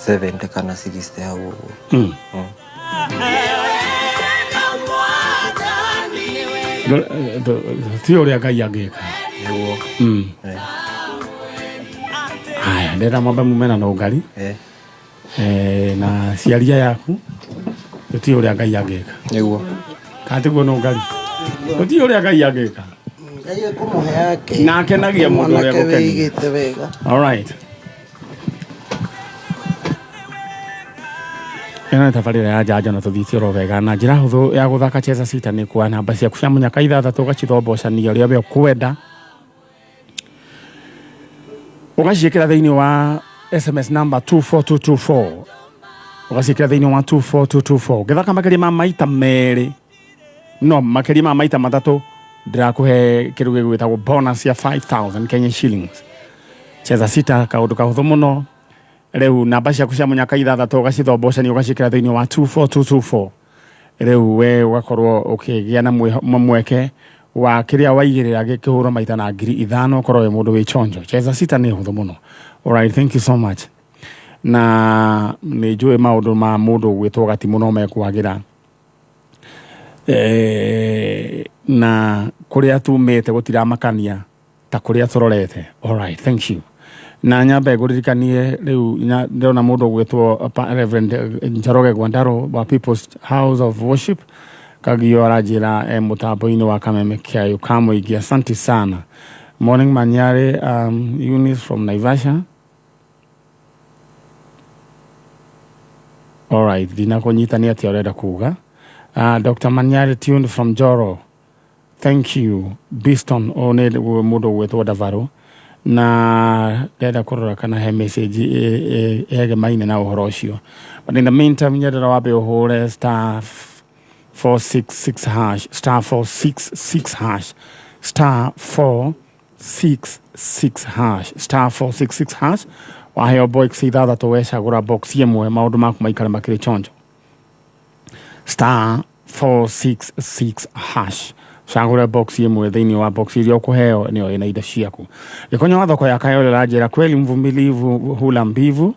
[SPEAKER 3] 70 kana 60 hau
[SPEAKER 1] ti uria Ngai angika haya ndenda mwambe mumena no ngari na ciaria yaku ti uria Ngai angika
[SPEAKER 3] niguo
[SPEAKER 1] katiguo no ngari ti uria Ngai angika
[SPEAKER 4] Ngai kumuhe yake
[SPEAKER 1] na kenagia mundu uria gukenia all right ena tabarira ya jaja na tuthitio wega na njira huthu ya guthaka cheza sita ni kwa namba ciaku cia munyaka 6 ugacithombocanio uria we ukwenda ugaciikira thiini wa SMS number 24224 ugaciikira thiini wa 24224 githaka makiri ma maita meri no makiri ma maita matatu ndirakuhe kiruge gwitagwo bonus ya 5000 Kenya shillings cheza sita kaundu kahuthu muno riu namba ciaku cia munyaka 6 ugacithombocanio ugaciikira thiini wa 24224 riu we ugakorwo ukigia na mweke wa kiria waigirira gikihuro maita na 5,000 korwo we mundu wi chonjo cheza sita ni huthu muno. All right, thank you so much na ni njui maundu ma mundu gwitwo Gatimo no mekwagira na kuria tumite gutiramakania
[SPEAKER 3] ta kuria turorete. All right, thank you. Na nyambe guririkanie riu ndona mundu gwitwo Reverend Njoroge Gwandaro wa People's House of Worship kagio arajira mutambo-ini wa Kameme Kiayu kamuigi. Asante sana. Morning Manyare, Eunice from Naivasha. All right, dina kunyitania ati urenda kuga. Dr. Manyare tuned from Joro. Thank you. Biston one mundu gwitwo Davaro. Na ndenda kurora kana he message ege maine na uhoro ucio. But in the meantime, nyendera wabe uhure star 466 hash, star 466 hash, star 466 hash, star 466 hash. Waheo box ithathatå wecagå box yemwe maundu maku maikare makiri chonjo. Star 466 hash. Cagura box yemwe thiini wa box iria ukuheo nio ina indo ciaku. Gikonya wa thoko ya Kayole rajira kweli mvumilivu hula mbivu.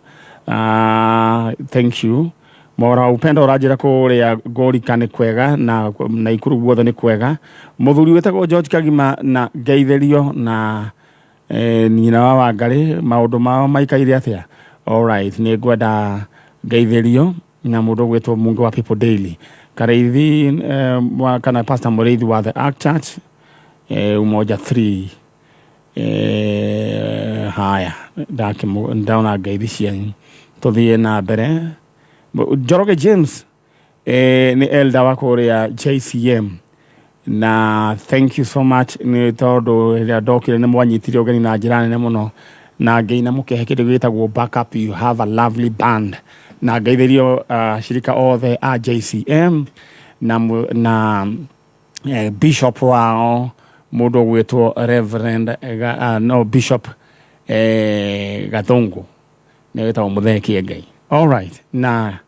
[SPEAKER 3] Thank you. Mora upendo rajira kuria gori kane kwega na ikuru guothe ni kwega. Muthuri wetagwo George Kagima na Geitheriyo na nyina wa Wangari maundu mao maikaire atia. All right, ni ngwenda Geitheriyo na mundu gwetwo Mungu wa People Daily. Kareithi kana Pastor Mureithi wa the Ark Church umoja 3 haya dake ndaona Geithi cianyu tuthie na mbere. Njoroge James ni elder wa kuria JCM na thank you so much ni tondu ria ndokire ni mwanyitire ugeni na njira nene muno na ngeina mukehe kindu gitagwo backup. You have a lovely band na Geitheriyo shirika othe a JCM na bishop wao mundu gwitwo Reverend Bishop Gathungu ni wetagwo Mutheki Ngai. All right, na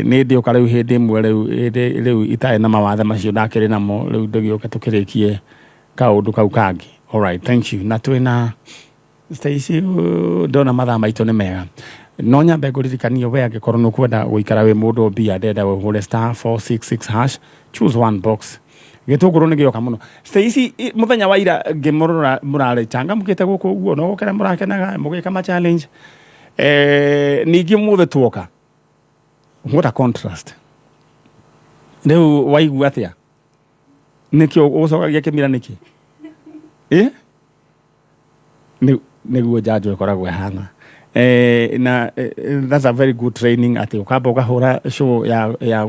[SPEAKER 3] ni ndio kariu hindi mwe riu itae na mawathe macio ndakiri namo riu ndugioke tukirikie kaundu kau kangi. All right, thank you. Na twina Stacy ndona mathaa maitu ni mega. No nyambe nguririkanio we angikorwo nukwenda guikara wi mundu mbia ndenda uhure star 466 hash, choose one box. Gitunguru ni gioka muno. Stacy muthenya wa ira ngimurora murare changa mukite guku uguo no gukera murakenaga mugika ma challenge. Ningi muthe tuoka. What a contrast. Riu waigua atia? Nikio ucokagia kimira niki? Niguo jajo ikoragwo hana. That's a very good training ati ukamba ukahura show ya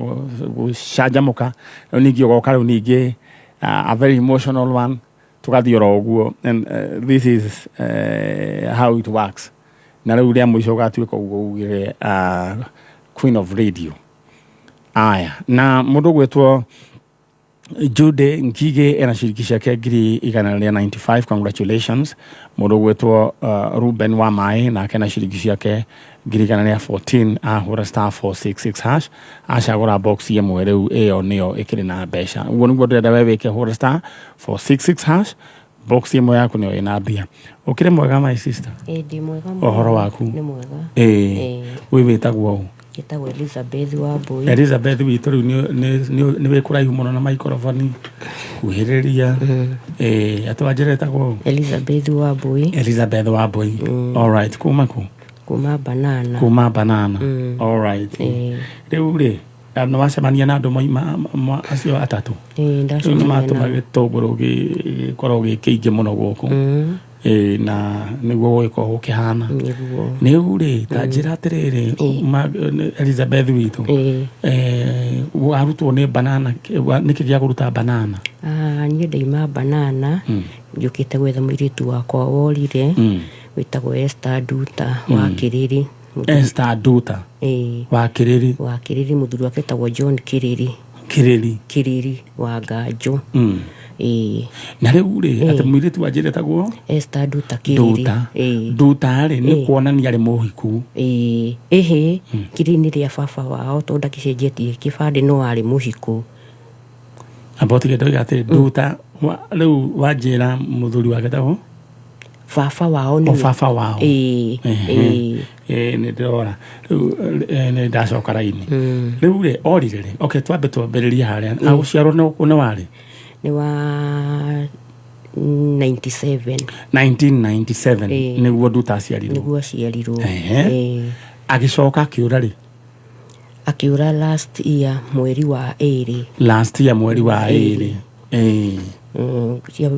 [SPEAKER 3] shajamuka ningi ugoka riu ningi a very emotional one tukathiora uguo. And this is how it works. Na riu ria mwisho gatuika uguo ugire Queen of Radio. Aya, na mundu gwetwo Jude Ngige enashirikisha kegiri igana ria 95. Congratulations. Mundu gwetwo Ruben Wamae na kenashirikisha ke giri igana ria 14 ahura star 466 hash ashagura box yemwe riu iyo niyo ikiri na besha. Uguo niguo ndenda wewe ke hura star 466 hash box yemwe yaku niyo ina bia. Ukire mwega my sister?
[SPEAKER 5] Ndi mwega.
[SPEAKER 3] Ohoro waku?
[SPEAKER 5] Ni mwega.
[SPEAKER 3] We wetagwo
[SPEAKER 5] Gitagwo Elizabeth Wambui.
[SPEAKER 3] Elizabeth witu riu ni wikuraihu muno na microphone kuhiriria. Atwanjiretagwo
[SPEAKER 5] Elizabeth Wambui.
[SPEAKER 3] Elizabeth Wambui. All right, kuma
[SPEAKER 5] Banana.
[SPEAKER 3] Kuma Banana. All right. Riu ri no wacemania na andu acio atatu.
[SPEAKER 5] Ndacemania na
[SPEAKER 3] matuma gitunguru gikorwo gikingi muno guku. Na niguo wiko ukihana niu ri ta njira atiriri Elizabeth witu warutwo ni banana niki gia kuruta banana.
[SPEAKER 5] Nie ndaima Banana njukite gwetha muiritu wakwa worire witagwo Esther Duta wa Kiriri.
[SPEAKER 3] Esther Duta wa Kiriri.
[SPEAKER 5] Muthuri wake witagwo John Kiriri wa Ganjo.
[SPEAKER 3] Na riu ri ati muiritu wanjiretagwo
[SPEAKER 5] Esther Duta Kiriri.
[SPEAKER 3] Duta ri ni kuonania ari muhiku. Kiriri ni ria baba wao tondu ndakicenjetie kibande no ari muhiku. Abotige ndoiga ati Duta riu wanjira muthuri wake tagwo
[SPEAKER 5] baba wao ni
[SPEAKER 3] baba wao. Ni ndora ni ndacoka raini. Riu ri orire ri okay twambe twambiriria haria aguciarwo no wari
[SPEAKER 5] ni wa
[SPEAKER 3] 1997 niguo nduta aciarirwo.
[SPEAKER 5] Niguo aciarirwo.
[SPEAKER 3] Agicoka akiura ri?
[SPEAKER 5] Akiura last year mweri wa 2.
[SPEAKER 3] Last year mweri wa 2.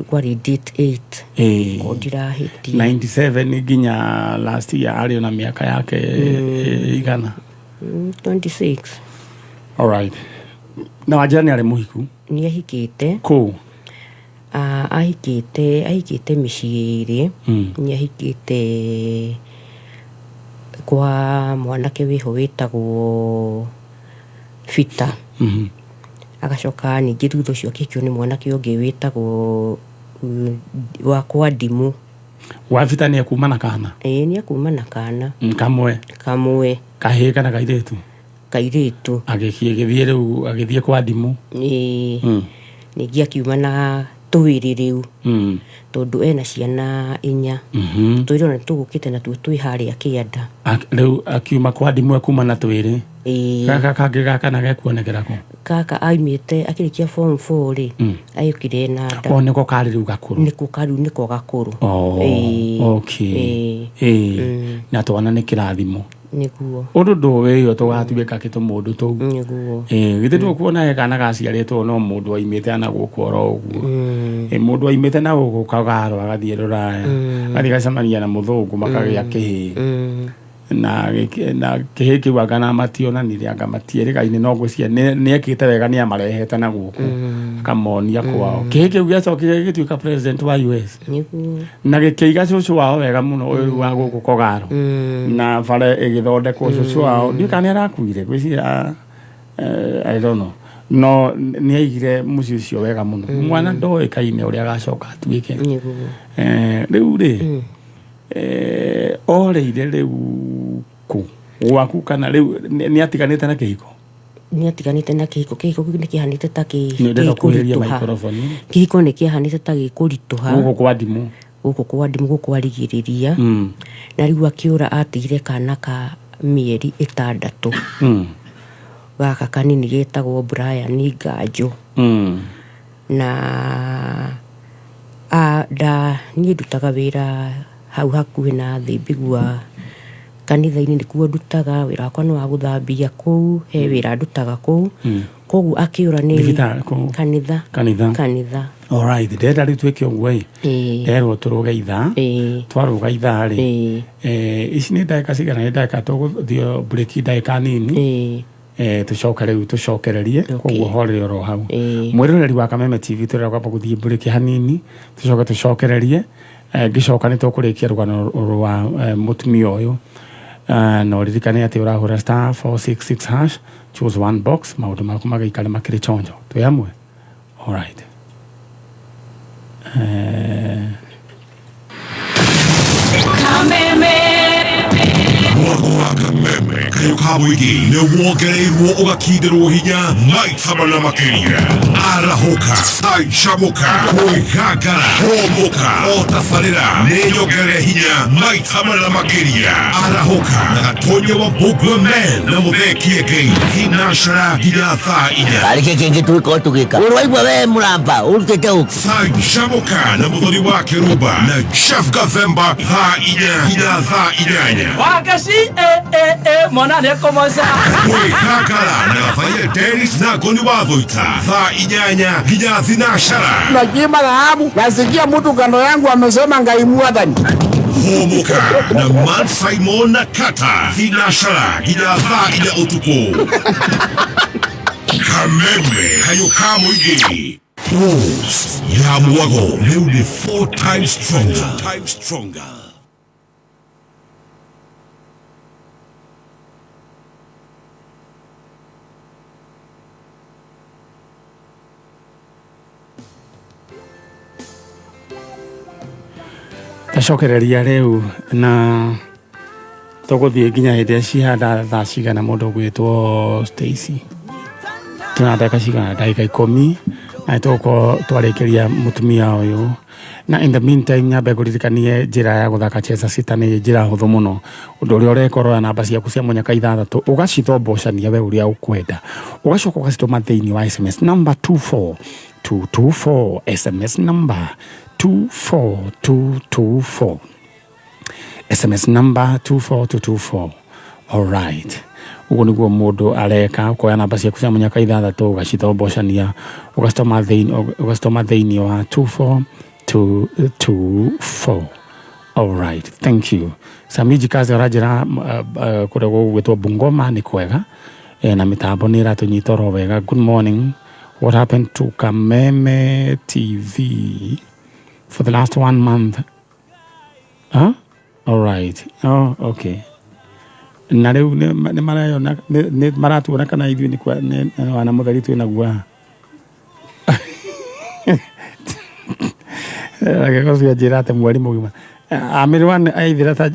[SPEAKER 5] Kwari date 8. Kodira hiti
[SPEAKER 3] 97 nginya last year ari na miaka yake igana
[SPEAKER 5] 26.
[SPEAKER 3] All right. Na wajani ari muhiku?
[SPEAKER 5] Ni ahikite.
[SPEAKER 3] Ko
[SPEAKER 5] ahikite miciiri. Ni ahikite kwa mwanake wiho witagwo Fita. Agacoka ningĩ thutha ũcio akĩkio nĩ mwanake ũngĩ wĩtagwo wa kwa Ndimu.
[SPEAKER 3] Wa Fita nĩ akuma na kana?
[SPEAKER 5] Nĩ akuma na kana.
[SPEAKER 3] Kamwe kahĩĩ kana kairĩtu?
[SPEAKER 5] Kairĩtu.
[SPEAKER 3] Agĩthiĩ rĩu agĩthiĩ kwa Ndimu.
[SPEAKER 5] Ningĩ akiuma na tũwĩrĩ rĩu tondũ ena ciana 4. Twĩrĩ ona tũgũkĩte natuo twĩ harĩa kĩanda.
[SPEAKER 3] Rĩu akiuma kwa Ndimu akuma na twĩrĩ. Gaka kangĩ gaka na gekuonekera kũ?
[SPEAKER 5] Kaka aimĩte akĩrĩkia form 4 rĩ ayũkire na nda.
[SPEAKER 3] Nĩko karĩ rĩu gakũrũ?
[SPEAKER 5] Nĩko gakũrũ.
[SPEAKER 3] Okay. Na twana nĩ kĩrathimo.
[SPEAKER 5] Nĩguo.
[SPEAKER 3] Ũndũ ndũwĩyo tũgatuĩka kĩtũ mũndũ tũu.
[SPEAKER 5] Nĩguo.
[SPEAKER 3] Githĩ tũkuona kana gaciarĩtwo no mũndũ aimĩte na gũkũ oro ũguo. Mũndũ aimĩte na gũkũ Kagaro agathiĩ Rũraya. Agathiĩ gacemania na mũthũngũ makagĩa kĩhĩĩ. Na kĩhĩĩ kĩu anga mationanire anga matierĩgaine no gwĩcia nĩekĩte wega nĩ amarehete na gũkũ akamonia kwao. Kĩhĩĩ kĩu gĩacokire gĩtuĩka president wa US. Na gĩkĩiga cũcũ wao wega mũno ũyũ wa gũkũ Kogaro. Na bara ĩgĩthondekwo cũcũ wao ndiũ kana nĩarakuire gwĩcia I don't know. No nĩ aigire mũciĩ ũcio wega mũno. Mwana ndoĩkaine ũrĩa agacoka atuĩke. Rĩu rĩ oreire rĩu kũ gwaku kana rĩu nĩ atiganĩte na kĩhiko?
[SPEAKER 5] Nĩ atiganĩte na kĩhiko. Kĩhiko kĩu nĩ kĩhanĩte ta
[SPEAKER 3] gĩkũritũha.
[SPEAKER 5] Kĩhiko nĩ kĩhanĩte ta gĩkũritũha.
[SPEAKER 3] Gũkũ kwa Ndimu.
[SPEAKER 5] Gũkũ arigĩrĩria. Na rĩu akĩũra atigire kana ka mĩeri 6. Gaka kanini getagwo Brian Nganjũ. Na niĩ ndutaga wĩra hau hakuhĩ na Thĩmbĩgua kanitha-inĩ nĩkuo ndutaga wĩra wakwa nĩ wa gũthambia kũu he wĩra ndutaga kũu. Koguo akĩũra nĩ kanitha. Alright,
[SPEAKER 3] ndenda rĩu twĩke ũguo erwo tũrũge ithaa. Twarũga ithaa rĩ ici nĩ ndagĩka cigana? Nĩ ndagĩka tũgũthiĩ break ndagĩka nini tucoke rĩu tucokererie. Koguo horere oro hau. Mwĩroreri wa Kameme TV tũrera kwamba gũthiĩ break hanini tucoke tucokererie. Ngĩcoka nĩ tũkũrĩkia rũgano rwa mũtumia ũyũ. Na ũririkane atĩ ũrahũra *466# choose one box maũndũ maku magaikare makĩrĩ chonjo. Twĩ hamwe? Alright.
[SPEAKER 6] Kameme kayo kamuigi nĩ wongereirwo ũgakindĩrwo hinya maita mana makĩria. Arahoka, canjamũka, kwĩgangara, homoka, o tabarĩra nĩ nyongere hinya maita mana makĩria. Arahoka na Gatonye wa Mbũngũa Men na Mũthee Ngai thinacara nginya thaa 4.
[SPEAKER 4] Harĩ kĩngĩ twĩko tũgĩka ũrwaigua we mũramba ũrutĩte ũku.
[SPEAKER 6] Canjamũka na mũthoni wa Kĩrumba na Chef Gathemba thaa 4 nginya thaa 8.
[SPEAKER 7] Wagaci mwana nĩekũmoca.
[SPEAKER 6] Kwĩgangara na Gathaiya Dennis na Ngoni wa Thũita thaa 8 nginya thinacara.
[SPEAKER 8] Najima dhahabu nasikia mtu kando yangu amesema Ngai Mwathani.
[SPEAKER 6] Homoka na Matt Simon na Kata thinacara nginya thaa 4 ũtukũ. Kameme kayo ka mũingĩ. Boost ya Mwago rĩu nĩ 4 times stronger.
[SPEAKER 3] Tacokereria rĩu na tũgũthiĩ nginya hĩndĩ cihanda thaa cigana mũndũ gwĩtwo Stacy. Tuna ndagĩka cigana? Ndagĩka 10 na tũgũkorwo twarĩkĩria mũtumia ũyũ. Na in the meantime nyambe ngũririkanie njĩra ya gũthaka Cheza Sita nĩ njĩra hũthũ mũno. Ũndũ ũrĩa ũreka ũrora namba ciaku cia mũnyaka 6 ũgacithombocania we ũrĩa ũkwenda. Ũgacoka ũgacitũma thĩinĩ wa SMS number 24224 SMS number 24224. SMS number 24224. All right. Ugo niguo mundu areka koya namba ciaku cia munyaka 6 ugacitombocania ugacitoma thiini wa 24224. All right, thank you. Samiji kazi rajira kure gwitwo Bungoma ni kwega na mitambo ni ratunyitoro wega. Good morning. What happened to Kameme TV for the last 1 month? Huh? All right. Oh, okay. Na rĩu nĩ marayona nĩ maratuona kana ithuĩ nĩ kwa wana mũtheri twĩna guoya agĩkocio njĩra atĩ mwarimũ mũgima amirwan aithira ta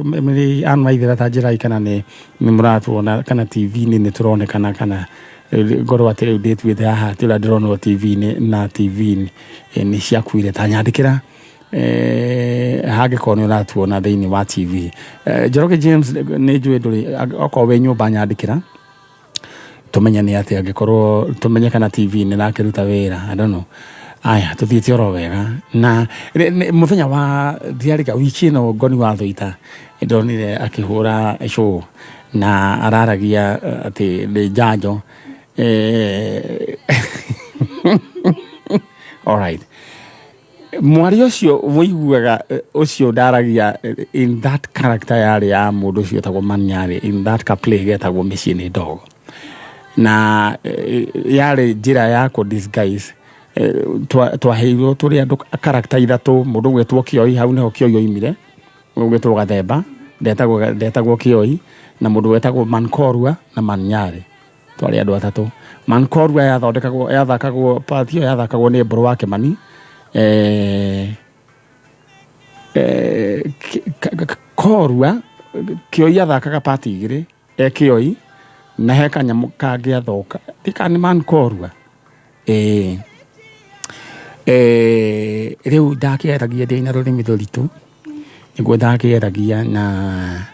[SPEAKER 3] miri anwa aithira ta njĩra ikana nĩ mũratuona kana TV-inĩ nĩ tũronekana kana ngoro atĩ rĩu ndĩtuĩte haha tũrĩa ndĩronwo TV-inĩ na TV-inĩ nĩ ciakuire ta nyandĩkĩra hangĩkorwo nĩ ũratuona thĩinĩ wa TV. Njoroge James nĩ njũĩ ndũrĩ okorwo wĩ nyũmba nyandĩkĩra tũmenye nĩ atĩ angĩkorwo tũmenye kana TV-inĩ na akĩruta wĩra. I don't know. Aya tuthiĩte oro wega na mũthenya wa thiarĩka wiki ĩno Ngoni wa Thũita ndonire akĩhũra show na araragia atĩ nĩ njanjo. All right. Mwari ucio woiguaga ucio ndaragia in that character yari ya mundu ucio tagwo Manyari, in that ka play getagwo Mĩciĩ nĩ Ndogo, na yari njĩra ya ku disguise twaheirwo tũrĩ andũ character ithatu. Mundu gwetwo Kioi, hau niho Kioi oimire, gwetwo Gathemba ndetagwo Kioi, na mundu wetagwo Mankorua na Manyari. Twari andũ atatu. Mankorua yathakagwo part ĩyo yathakagwo nĩ Mbũrũ wa Kĩmani. Korua Kioi athakaga pati igĩrĩ Kioi na he kanyamũ kangĩ athoka tika nĩ Mankorua. Rĩu ndakĩeragia ndĩna rũrĩmĩ rũritũ nĩguo ndakĩeragia na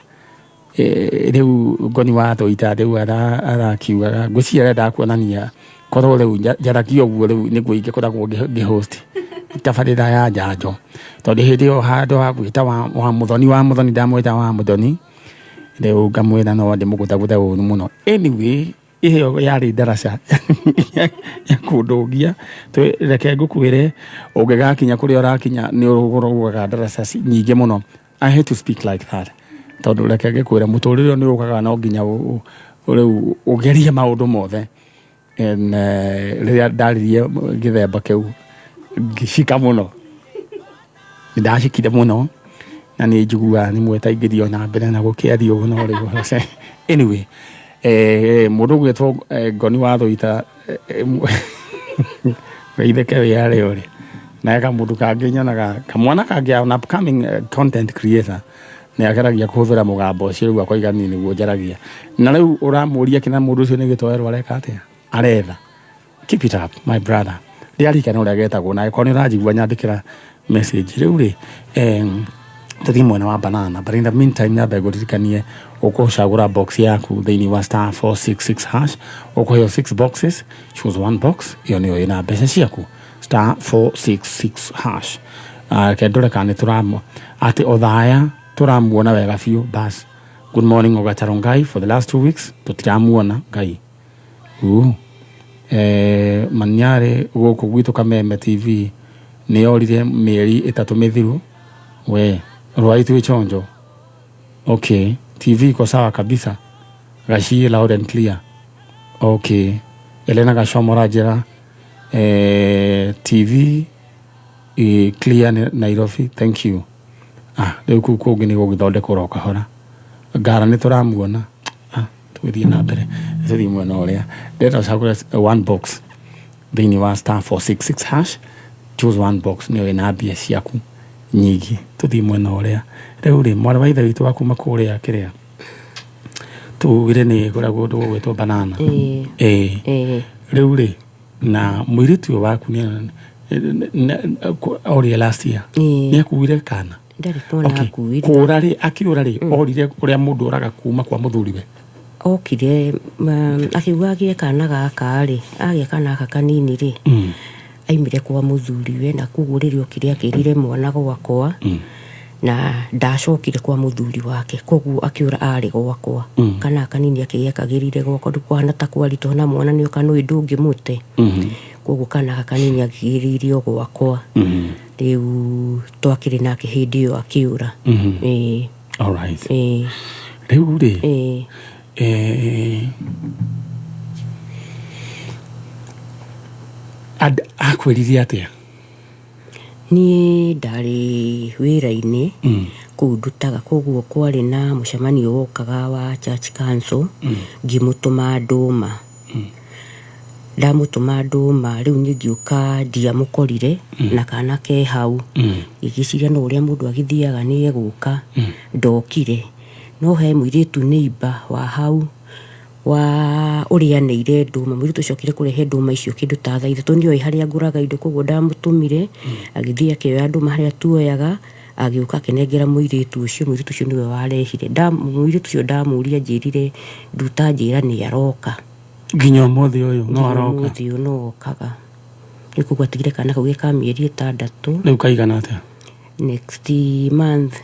[SPEAKER 3] rĩu Ngoni wa Thũita rĩu arakiugaga ngwĩciria ndakuonania korwo rĩu njarakio ũguo rĩu nĩguo ingĩkoragwo ngĩhost tabarĩra ya njanjo tondũ hĩndĩ ĩyo handũ ha gwĩta wa Mũthoni ndamwĩta wa Mũthoni rĩu ngamwĩra no ndĩmũgũthagũtha ũru mũno. Anyway ĩyo yarĩ ndaraca ya kũndũngia reke ngũkwĩre ũngĩgakinya kũrĩa ũrakinya nĩ ũrũgaga ndaraca nyingĩ mũno. I hate to speak like that tondũ reke ngĩkwĩre mũtũrĩre nĩ ũkaga no nginya rĩu ũgerie maũndũ mothe. Rĩrĩa ndaririe gĩthemba kĩu ngĩcika mũno, ndacikire mũno na nĩ njiguaga nĩ mwetaingĩrio na mbere na gũkĩaria ũguo no rĩu. Anyway mũndũ gwĩtwo Ngoni wa Thũita weitheke wĩyarĩ ũrĩ na kamũndũ kangĩ nyonaga kamwana kangĩ an upcoming content creator nĩ ageragia kũhũthĩra mũgambo ũcio rĩu akoigania nĩguo njaragia na rĩu ũramũria kĩna mũndũ ũcio nĩ gĩtoero areka atĩa aretha. Keep it up my brother. Rĩarikana ũrĩa getagwo na ĩkorwo nĩ ũranjigua nyandĩkĩra message rĩu rĩ tuthiĩ mwena wa banana, but in the meantime nyambe ngũririkanie ũkũcagũra box yaku thĩinĩ wa *466# ũkũheo 6 boxes, choose 1 box, iyo nĩyo ĩna mbeca ciaku *466#. Kendũre kana tũramũ atĩ Othaya tũramuona wega biũ bas. Good morning Ogataro Ngai, for the last 2 weeks tũtiramuona Ngai. Manyari gũkũ gwitũ Kameme TV nĩ yorire mĩeri 3 mĩthiru we rwaitu chonjo. Okay, TV iko sawa kabisa, Gashie loud and clear. Okay, Elena Gashomora jera TV clear Nairobi, thank you. Rĩu kũu kũngĩ nĩ gũgĩthondekwo ro kahora. Ngara nĩ tũramuona twĩthiĩ na mbere tũthiĩ mwena ũrĩa ndĩrenda ũcagũre 1 box thĩinĩ wa *466#, choose 1 box nĩyo ĩna mbia ciaku nyingĩ. Tũthiĩ mwena ũrĩa rĩu rĩ mwana wa ithe witũ wa kuma kũrĩa kĩrĩa tũgire nĩ kũragwo ũndũ gwĩtwo banana. Rĩu rĩ na mũirĩtu ũyũ waku nĩ orĩa last year nĩ akuire kana kũra rĩ akiura rĩ orire ũrĩa mũndũ oraga kuma kwa mũthuriwe
[SPEAKER 5] okire akiuga agĩe kana gaka rĩ agĩa kana gaka kanini rĩ aimire kwa muthuriwe na koguo riria okire akirire mwana gwakwa na ndacokire kwa muthuri wake koguo akiura ari gwakwa kana kanini akigekagirire gwakwa ndukwana ta kwarito na mwana ni okano indungi mute koguo kana kanini akigiririo gwakwa riu twakire nake hindi yo akiura
[SPEAKER 3] all right riu ri akwiririe atia
[SPEAKER 5] ni ndari wira-ini kuu ndutaga koguo kwari na mucemanio wokaga wa church council ngimutuma nduma ndamutuma nduma riu ngiuka ndiamukorire na kana ke hau igiciria no uria mundu agithiaga ni eguka ndokire no he muiritu neighbor wa hau wa uria neire nduma muiritu cokire kurehe nduma icio kindu ta thaa ithatũ ndio haria nguraga indo koguo ndamutumire agithia akioya nduma haria tuoyaga agiuka akinengera muiritu ucio niwe warehire muiritu ucio ndamuria njirire nduta njira ni aroka
[SPEAKER 3] nginya muthi uyu no aroka
[SPEAKER 5] muthi uyu no okaga niko gwatigire kana kau gika mieri 6
[SPEAKER 3] riu kaigana atia
[SPEAKER 5] next month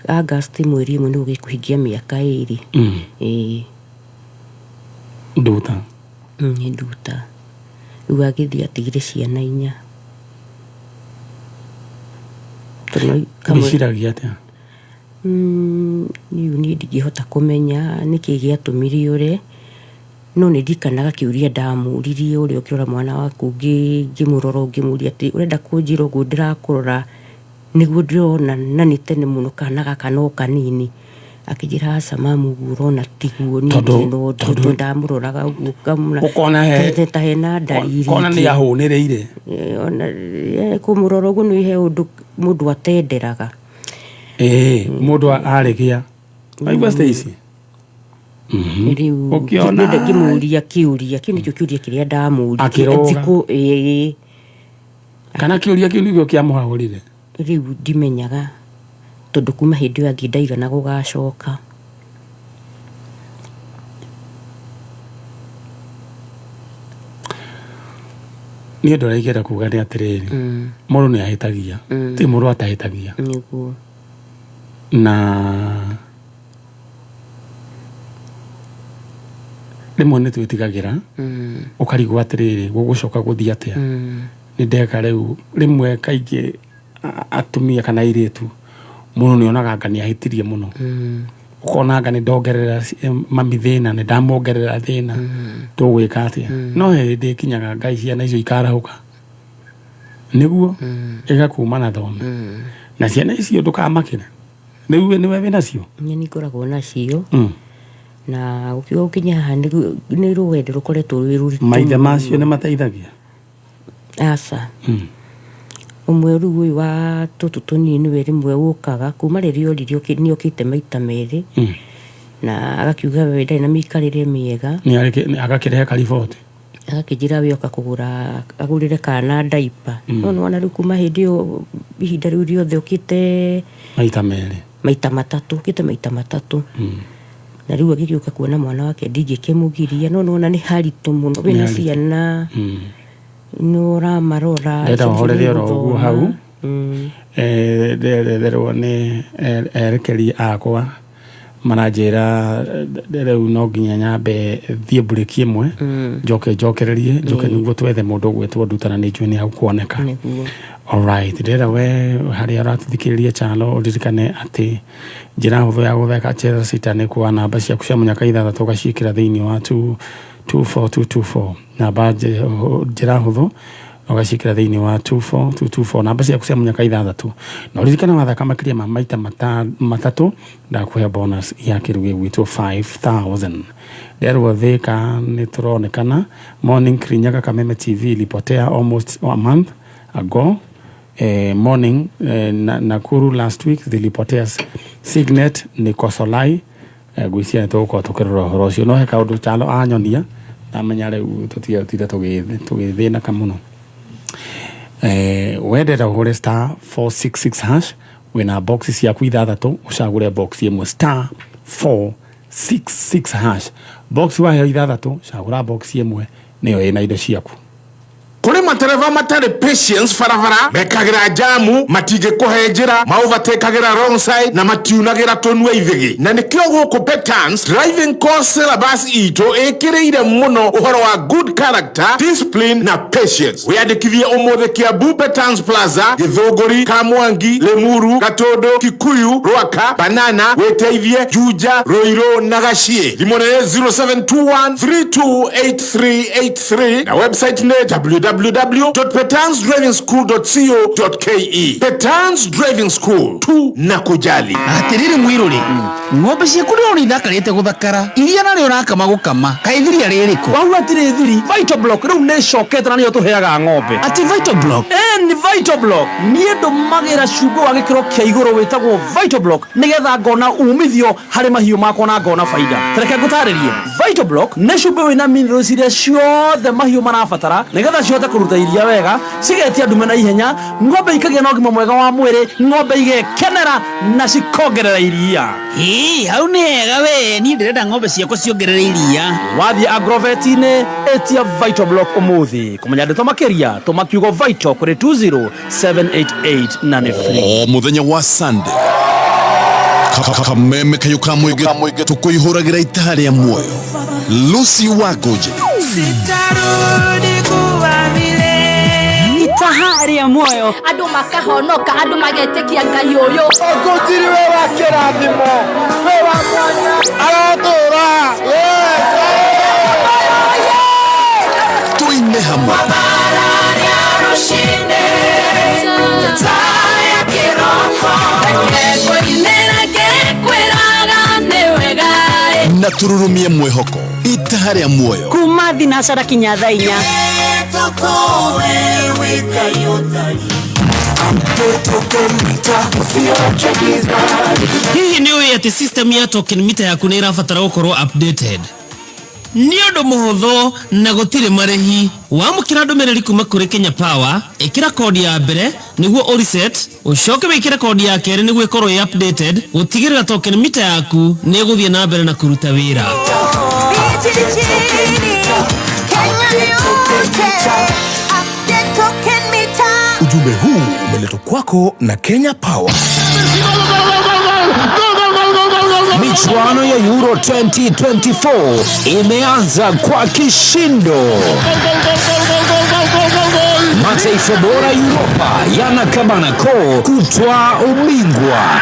[SPEAKER 5] August mweri mwe no gikuhingia miaka 2
[SPEAKER 3] nduta
[SPEAKER 5] nduta riu agithia atigire ciana 4
[SPEAKER 3] kamwiciragia atia
[SPEAKER 5] niu ni ndigihota kumenya niki giatumiri ure no ni ndikanaga kiuria ndamuririe uri okirora mwana waku ngimurora ngimuria ati urenda kunjira uguo ndirakurora niguo ndirona na ni tene muno kana gaka no kanini akijira samamu urona tiguo ni no ndamuroraga uguo kamuna
[SPEAKER 3] ukona he
[SPEAKER 5] ta hena dalili
[SPEAKER 3] ukona ni ahunireire
[SPEAKER 5] ona kumurora uguo ni he mundu atenderaga
[SPEAKER 3] mundu arigia aigua Stacy
[SPEAKER 5] ukiona ngimuria kiuria kinyo kiuria kiria ndamuria
[SPEAKER 3] thiku kana kiuria kiu nigio kiamuhagurire
[SPEAKER 5] riu ndimenyaga tondu kuma hindi yo athi ndaigana gugacoka
[SPEAKER 3] ni ndo raigera kuga ni atiriri muru ni ahitagia ti muru atahitagia
[SPEAKER 5] niguo
[SPEAKER 3] na rimwe ni twitigagira ukarigwa atiriri gugucoka guthii atia ni ndeka riu rimwe kaingi atumia kana iritu muno ni onaga ngani ahitirie muno ukona ngani ndongerera mami thina ni ndamongerera thina tugwika atia no hindi kinyaga ngai ciana icio ikarahuka niguo igakuma na thome na ciana icio ndukamakire niwe niwe winacio
[SPEAKER 5] ni ngoragwo nacio na ukiuga ukinya haha ni ruwendo rukoretwo rwiruri
[SPEAKER 3] maithe macio ni mateithagia
[SPEAKER 5] asa umwe ruwe wa tutu tunini we rimwe ukaga kuma riria oririo ni okite maita meri na agakiuga we ndai na mikarire miega
[SPEAKER 3] ni agakirehe kariboti
[SPEAKER 5] agakijira we okakugura agurire kana diaper no wana kuma hindi yo ihinda riu riothe okite
[SPEAKER 3] maita meri
[SPEAKER 5] maita matatu na riu agiuka kuona mwana wake ndingikimugiria no na ni haritu muno wina ciana no ramarora
[SPEAKER 3] eta horere ro hau derwo ni erekeri akwa manajera reu no nginya nyambe thie break imwe njokererie niguo twethe mundu gwetwo ndutana ni njue ni hau kuoneka all right ndera we hari aratuthikiriria chalo uririkane ati njira huthu ya gutheka cheza sita ni kwa namba cia kucia munyaka ithathatũ gacikira thiini wa 24224 namba njira huthu ugacikira thiini wa 24224 namba cia kucia munyaka ithathatũ na uririkane wathaka makiria ma maita matatu ndakuhe bonus ya kirugi gwitwo 5000 derwo thika ni turonekana morning Kirinyaga Kameme TV ilipotea almost a month ago morning Nakuru last week zilipotea Signet ni Kosolai gwisia tuko tukirora horo cio no he kaundu chalo anyonia amenya riu tutiotire tugithina kamuno wendera ugure star 466 hash wina boxes ciaku ithathatũ ucagure box imwe star 466 hash box wa ithathatũ cagura box imwe niyo ina indo ciaku
[SPEAKER 8] kuri matereva matare patience farafara mekagira jamu matige kuhenjira mauvatekagira wrong side na matiunagira tonwe ithigi na nikio guku Petans driving course syllabus ito ekireire muno uhoro wa good character, discipline na patience. Wiyandikithie umuthe Kiambu Petans Plaza, Githunguri, Kamwangi, Lemuru, Gatondo, Kikuyu, Rwaka, Banana, Weteithie, Juja, Roiro na Gashie. Thimone 0721328383 na website ne www.petansdrivingschool.co.ke. Petans Driving School, tu na kujali.
[SPEAKER 9] Atiriri mwiruri ng'ombe ciaku rĩo nĩithakarĩte gũthakara iria narĩo rakama gũkama kaithiria rĩrĩkũ
[SPEAKER 7] wau atire thiri Vital Block rĩu nĩ cokete na nĩyo tũheaga ng'ombe
[SPEAKER 9] ati Vital Block
[SPEAKER 7] ni Vital Block niĩ ndũmagĩra cumbĩ wa gĩkĩro kĩa igũrũ wĩtagwo Vital Block nĩgetha ngona umithio harĩ mahiũ makwa na ngona faida reke ngũtarĩrie Vital Block nĩ cumbĩ wĩna minerals iria ciothe mahiũ marabatara nĩgetha cihote kũruta iria wega cigetia ndume na ihenya ng'ombe ikagĩa na ũgima mwega wa mwĩrĩ ng'ombe igekenera na cikongerera iria
[SPEAKER 9] hau nĩ hega we niĩ ndĩrenda ng'ombe ciakwa ciongerere iria
[SPEAKER 7] wathiĩ Agrovet-inĩ etia Vital Block ũmũthĩ kũmenya ndeto makĩria tũma kiugo Vital kũrĩ 20788 na nĩ free
[SPEAKER 6] o muthenya wa Sunday kameme kayo kamwege tukũihũragĩra itaha rĩa muoyo Lucy Wagoje
[SPEAKER 10] sitarudi kuwa vile
[SPEAKER 11] itaha rĩa muoyo
[SPEAKER 10] andũ makahonoka andũ magetĩkia Ngai ũyũ
[SPEAKER 8] Ogotiri we wa kĩrathimo we wa mwanya aratũra
[SPEAKER 6] tuine hamwe na tururumie mwĩhoko itaha rĩa muoyo
[SPEAKER 11] kuma thinacara kinya thaa 4
[SPEAKER 9] hihi nĩ ũĩ atĩ system ya token meter yaku nĩ ĩrabatara gũkorwo updated nĩ ũndũ mũhũthũ na gũtirĩ marĩhi wamũkĩra ndũmĩrĩri kuma kũrĩ Kenya Power ĩkĩra kodi ya mbere nĩguo ũreset ũcoke wĩkĩre kodi ya kerĩ nĩguo ĩkorwo ĩ updated gũtigĩrĩra token meter yaku nĩ ĩgũthiĩ na mbere na kũruta wĩra
[SPEAKER 6] ujumbe huu umeletwa kwako na Kenya Power.
[SPEAKER 12] Michuano ya Euro 2024 imeanza kwa kishindo. Mataifa bora Europa yanakabana koo kutwaa ubingwa.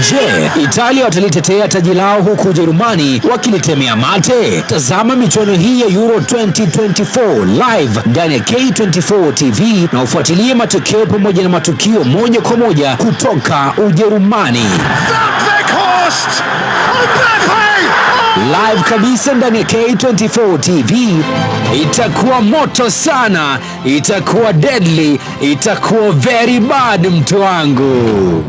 [SPEAKER 12] Je, Italia watalitetea taji lao huku Ujerumani wakilitemea mate? Tazama michuano hii ya Euro 2024 live ndani ya K24 TV na ufuatilie matokeo pamoja na matukio moja kwa moja kutoka Ujerumani. Live kabisa ndani ya K24 TV. Itakuwa moto sana, itakuwa deadly, itakuwa very bad mtu wangu.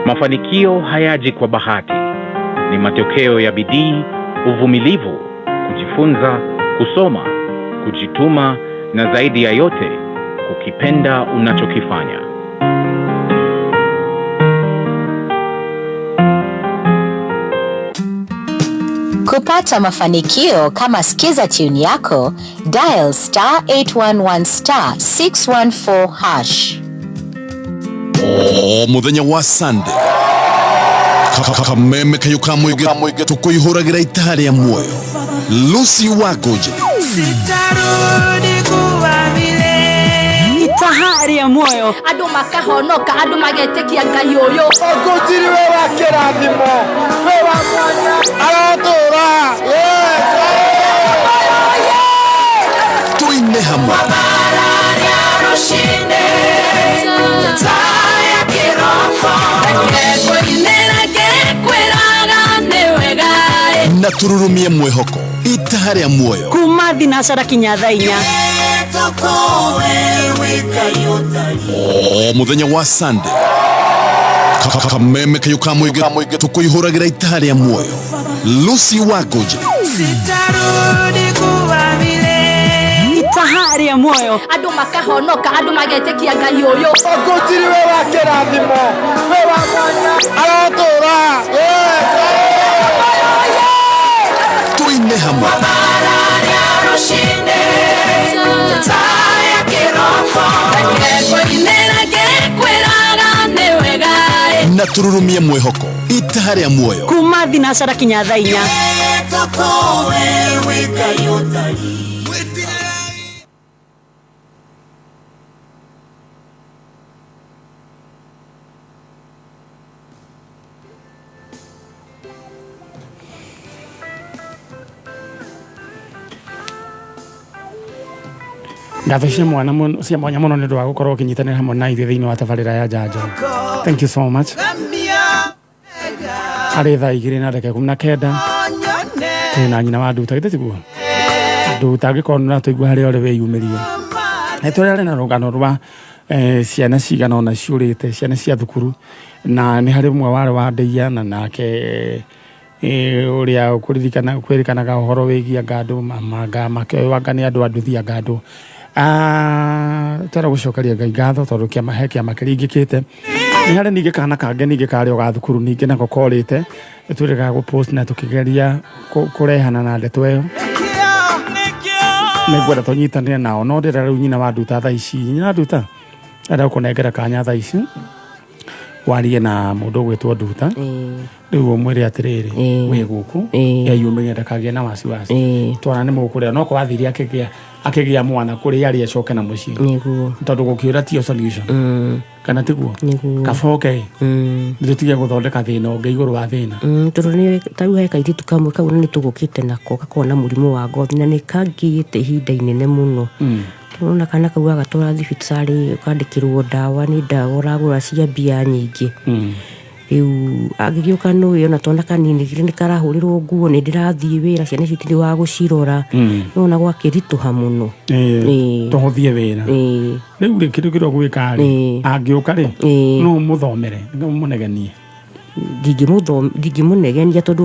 [SPEAKER 13] Mafanikio hayaji kwa bahati. Ni matokeo ya bidii, uvumilivu, kujifunza, kusoma, kujituma na zaidi ya yote, kukipenda unachokifanya.
[SPEAKER 14] Kupata mafanikio kama Skiza tune yako, dial *811*614#.
[SPEAKER 6] o muthenya wa Sunday kameme kayo kamwege tukũihũragĩra itaha rĩa muoyo Lucy Wagoje
[SPEAKER 10] sitarudi kuwa vile
[SPEAKER 11] itaha rĩa muoyo
[SPEAKER 10] andũ makahonoka andũ magetĩkia Ngai ũyũ
[SPEAKER 8] Ogotiri we wa kĩrathimo we wa mwanya aratũra
[SPEAKER 6] tuine hamwe na tururumie mwĩhoko itaha rĩa muoyo
[SPEAKER 11] kuma thinacara kinya thaa 4
[SPEAKER 6] o muthenya wa Sunday kameme kayo kamwege tukũihũragĩra itaha rĩa muoyo Lucy Wagoje
[SPEAKER 10] sitarudi kuwa vile
[SPEAKER 11] itaha rĩa muoyo
[SPEAKER 10] andũ makahonoka andũ magetĩkia Ngai ũyũ
[SPEAKER 8] Ogotiri we wa kĩrathimo we wa mwanya aratũra
[SPEAKER 6] tuine
[SPEAKER 12] tũtũme hamwe. Na tururumie mwĩhoko itaha rĩa muoyo
[SPEAKER 11] kuma thinacara kinya thaa 4.
[SPEAKER 3] Ngatho cia mwanya muno nĩ ũndũ wa gũkorwo ũkĩnyitanĩra hamwe na ithuĩ thĩinĩ wa tabarĩra ya njanjo. Thank you so much. Arĩ thaa 2:19 twĩna nyina wa Nduta, githĩ tiguo? Nduta angĩkorwo nĩ ũratũigua harĩa ũrĩ wĩyumĩrie. Tũrarĩ na rũgano rwa ciana cigana ona ciũrĩte, ciana cia thukuru, na nĩ harĩ ũmwe warĩ wa Ndeia na nake ũrĩa kwĩrĩkanaga ũhoro wĩgiĩ ngandũ makĩoywo nĩ andũ a nduthi ya ngandũ. Twara gũcokeria Ngai ngatho tondũ kĩama kĩringĩkĩte. Nĩ harĩ ningĩ kana kangĩ ningĩ karĩ o ga thukuru ningĩ nako korĩte, twĩrĩga gũpost na tũkĩgeria kũrehana na ndeto ĩyo. Nĩngwenda tũnyitanĩre nao, no ndĩra rĩu nyina wa Nduta thaa ici. Nyina wa Nduta enda gũkũnengera kanya thaa ici warie na mũndũ ũgwĩtwo Nduta. Rĩu ũmwĩre atĩrĩrĩ wĩ gũkũ eyumĩrie ndakagĩe na wasiwasi. Twana nĩ mũkũrĩa no ko wathiri akĩgĩa mwana kũrĩ arĩa acoke na mũciĩ. Tondũ gũkĩũra tio solution. Kana tiguo kaboke nĩtũtige gũthondeka thĩna ũngĩ igũrũ wa thĩna.
[SPEAKER 5] Tondũ nĩ tarĩu he kairĩtu kamwe kau nĩ tũgũkĩte nako gakorwo na mũrimũ wa ngothi na nĩ kangĩte ihinda inene mũno. Tũrona kana kau agatwara thibitarĩ ũkandĩkĩrwo ndawa, nĩ ndawa ũragũra cia mbia nyingĩ. Rĩu agĩgĩũka nũĩ ona twana kanini nĩ karahũrĩrwo nguo nĩ ndĩrathiĩ wĩra, ciana icio itirĩ wa gũcirora, nona gwakĩritũha mũno
[SPEAKER 3] tũhũthie wĩra. Rĩu rĩ kĩndũ kĩrĩa gwĩka rĩ angĩũka rĩ no mũthomere mũnegenie. Ndingĩmũnegenia tondũ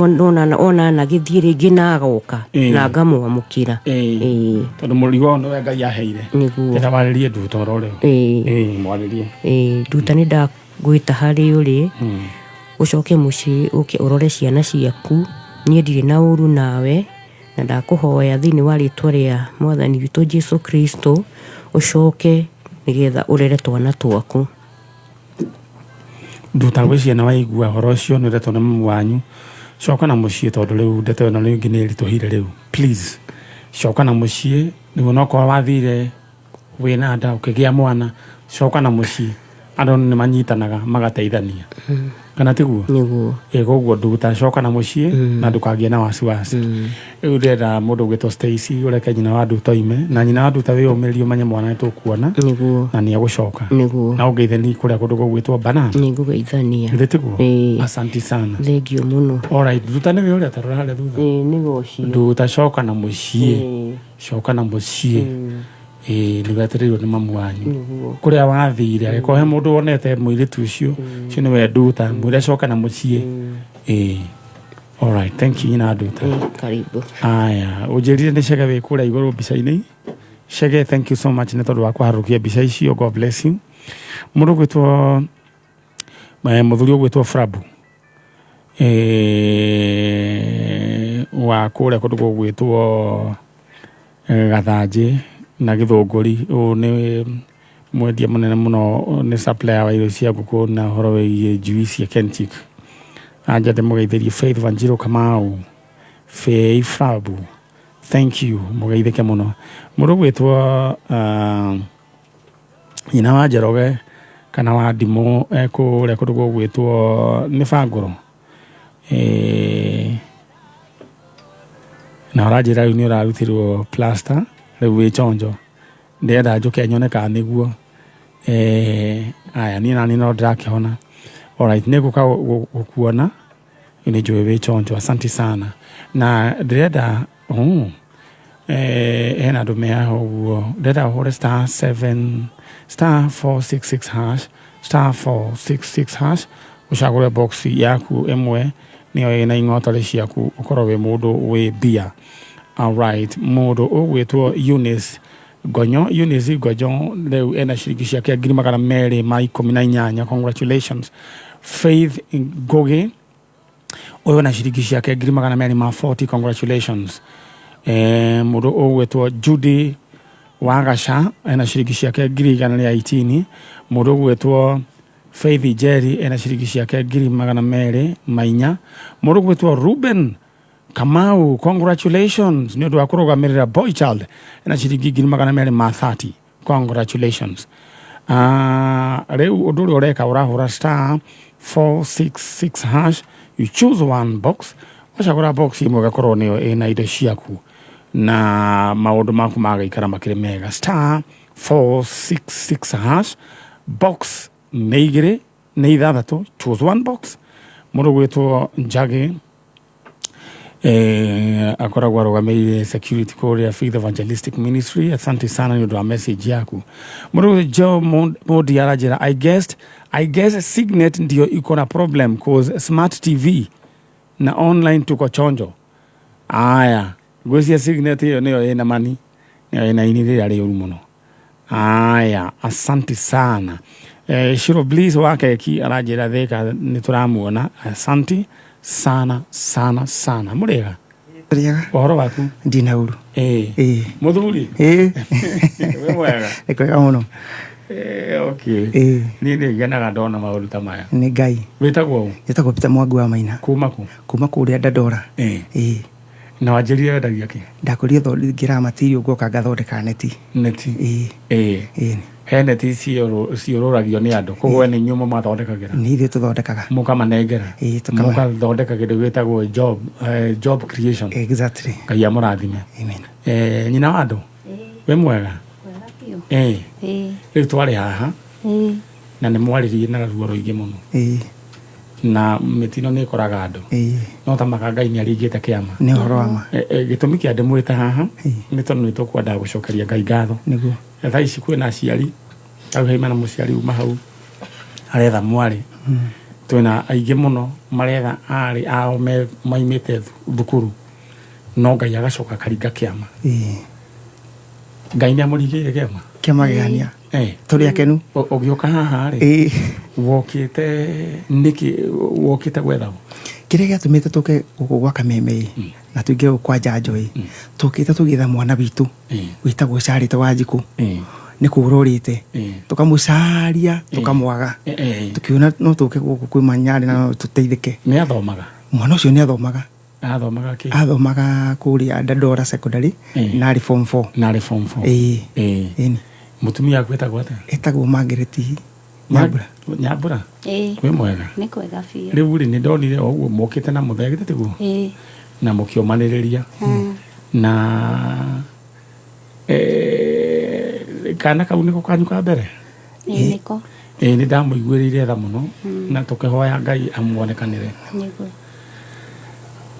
[SPEAKER 3] ona nagĩthiĩ rĩngĩ na agoka na ngamwamũkĩra. Tondũ mũrigo nĩwe Ngai aheire ĩta warĩrie Nduta oro rĩu. Mwarĩrie
[SPEAKER 5] Nduta nĩ ndagwĩta harĩ ũrĩ ũcoke mũciĩ ũke ũrore ciana ciaku. Niĩ ndirĩ na ũru nawe na ndakũhoya thĩinĩ wa rĩtwa rĩa Mwathani witũ Jesũ Kristo ũcoke nĩgetha ũrere twana twaku.
[SPEAKER 3] Nduta gwĩ ciana waigua ũhoro ũcio nĩ ũretwo nĩ mamu wanyu, coka na mũciĩ tondũ rĩu ndeto ĩno rĩngĩ nĩ ĩritũhire rĩu. Please coka na mũciĩ, nĩguo nokorwo wathire wĩna nda ũkĩgĩa mwana, coka na mũciĩ. Andũ nĩ manyitanaga magateithania. Kana tiguo?
[SPEAKER 5] Nĩguo.
[SPEAKER 3] Koguo Nduta coka na mũciĩ na ndũkagĩe na wasiwasi. Rĩu ndĩrenda mũndũ ũgwĩtwo Stacy ũreke nyina wa Nduta oime, na nyina wa Nduta wĩyũmĩrie ũmenye mwana nĩtũkuona na nĩ agũcoka. Na ũngeithanie kũrĩa kũndũ gũgwĩtwo Banana.
[SPEAKER 5] Nĩngũgeithania.
[SPEAKER 3] Githĩ tiguo? Asante sana.
[SPEAKER 5] Thengio mũno.
[SPEAKER 3] Alright, Nduta nĩwe ũrĩa tarora harĩa thutha.
[SPEAKER 5] Nĩguo ũcio.
[SPEAKER 3] Nduta coka na mũciĩ. Coka na mũciĩ. Nĩwetereirwo nĩ mamu wanyu kũrĩa wathire agĩkorwo he mũndũ wonete mũirĩtu ũcio nĩwe Nduta mwĩre coka na mũciĩ. Alright, thank you nyina Nduta.
[SPEAKER 5] Karibu.
[SPEAKER 3] Aya ũnjĩrire nĩ Chege wĩ kũrĩa igũrũ mbica-inĩ. Chege, thank you so much nĩ tondũ wa kũharũkia mbica icio. God bless you. Mũndũ gwĩtwo mũthuri ũgwĩtwo Frabu wa kũrĩa kũndũ gũgwĩtwo Gathanjĩ na Gĩthũngũri. Nĩ mwendia mũnene mũno, nĩ supplier wa irio cia ngũkũ na ũhoro wĩgiĩ njui cia Kenchic. Anja ndĩmũgeithĩrie Faith Wanjiru Kamau, Faith Frabu, thank you, mũgeithĩke mũno. Mũndũ gwĩtwo nyina wa Njoroge kana wa Ndimũ kũrĩa kũndũ gũgwĩtwo nĩ Bangũrũ. Na ũranjĩra rĩu nĩ ũrarutirwo plaster rĩu wĩ chonjo, ndĩrenda njũke nyone kana nĩguo. Aya niĩ nani no ndĩrakĩhona. Alright, nĩngũka gũkuona nĩ njũĩ wĩ chonjo. Asante sana. Na ndĩrenda hena andũ me haha ũguo, ndĩrenda ũhũre *466# ũcagũre box yaku ĩmwe nĩyo ĩna ing'otore ciaku ũkorwo wĩ mũndũ wĩ mbia. Alright, mũndũ ũgwĩtwo Eunice Gonyo rĩu ena ciringi ciake 218,000. Congratulations. Faith Ngoge Oyo na shirikisha yake ngiri magana meri ma 40. Congratulations. Mudo ogwetwo Judy Wagasha ena shirikisha yake ngiri igana ya 18. Mudo ogwetwo Faith Jerry ena shirikisha yake ngiri magana meri mainya. Mudo ogwetwo Ruben Kamau, congratulations. Ni ndo akurugamirira Boy Child ena shiriki ngiri magana meri ma 30. Congratulations. Reu uduri oreka urahura star 466 hash. You choose one box. Washagura box imwe gakorwo niyo ina indo ciaku na maundu maku magaikara makire mega. Star 466 hash. Box neigire neithathatu. Choose one box. Mundu gwitwo Njagi akoragwa rugamirire security core ya Faith Evangelistic Ministry. Asante sana ni ndo message yaku. Mundu Joe Modi arajira I guess Signet ndio iko na problem cause Smart TV na online tuko chonjo. Aya, gosia Signet hiyo niyo ina mani. Niyo ina inire yale muno. Aya, asante sana. Shiro Bliss wake ki arajira theka nituramuona. Asante sana sana sana. Murega?
[SPEAKER 15] Murega.
[SPEAKER 3] Ohoro waku?
[SPEAKER 15] Ndinauru.
[SPEAKER 3] Muthuri?
[SPEAKER 15] We
[SPEAKER 3] mwega?
[SPEAKER 15] Nikwega muno.
[SPEAKER 3] Okay. Ni genaga ndona maundu ta maya.
[SPEAKER 15] Ni Ngai.
[SPEAKER 3] Witagwo?
[SPEAKER 15] Witagwo Peter Mwangi wa Maina.
[SPEAKER 3] Kuma ku?
[SPEAKER 15] Kuma kuria Dandora.
[SPEAKER 3] Na wanjirie wendagia ki?
[SPEAKER 15] Ndakuria ngira material ngoka ngathondeka neti.
[SPEAKER 3] Neti? He neti ciororagio ni andu koguo ni nyumo mathondekagira? Ni ithuĩ tũthondekaga. Mukamanengera? Mukathondeka kĩndũ gĩtagwo job creation?
[SPEAKER 15] Exactly.
[SPEAKER 3] Ngai amũrathime.
[SPEAKER 15] Amen.
[SPEAKER 3] Nyina wa andũ? We mwega? Rĩu twarĩ haha na nĩ mwarĩrie na ruo rũingĩ mũno na mĩtino nĩ ĩkoraga andũ no tamaga Ngai nĩ aringĩte kĩama.
[SPEAKER 15] Nĩ ũhoro wa ma.
[SPEAKER 3] Gĩtũmi kĩa ndĩmwĩte haha nĩ tondũ nĩ tũkwenda gũcokeria Ngai ngatho.
[SPEAKER 15] Nĩguo.
[SPEAKER 3] Thaa ici kwĩna aciari au heima na mũciari uma hau aretha mwarĩ. Twĩna aingĩ mũno maretha arĩ ao maimĩte thukuru no Ngai agacoka akaringa kĩama. Ngai nĩ amũringĩire kĩama?
[SPEAKER 15] Kĩama gĩania. Tũrĩ akenu.
[SPEAKER 3] Ũgĩũka haha rĩ wokĩte nĩkĩ wokĩte gwetha?
[SPEAKER 15] Kĩrĩa gĩatũmĩte tũke gũkũ gwa Kameme na tũingĩ kwa Njanjo tũkĩte tũgĩetha mwana witũ wĩtagwo Charity Wanjikũ. Nĩ kũrorĩte tũkamũcaria tũkamwaga tũkiuna no tũke gũkũ kwĩ Manyarĩ na tũteithĩke.
[SPEAKER 3] Nĩ athomaga?
[SPEAKER 15] Mwana ũcio nĩ athomaga.
[SPEAKER 3] Athomaga kĩ?
[SPEAKER 15] Athomaga kũrĩa Dandora Secondary na arĩ form 4.
[SPEAKER 3] Na arĩ form 4? Mutumia aku etagwo atĩa?
[SPEAKER 15] Etagwo Margaret Nyambura.
[SPEAKER 3] Nyambura? Wĩ mwega?
[SPEAKER 16] Nĩ kwega biũ.
[SPEAKER 3] Rĩu rĩ nĩ ndonire ũguo mokĩte na mũthegete tiguo? Na mũkĩomanĩrĩria na kana kau nĩko kanyu ka mbere?
[SPEAKER 16] Nĩko.
[SPEAKER 3] Nĩ ndamũiguĩrĩire tha mũno na tũkĩhoya Ngai amuonekanĩre.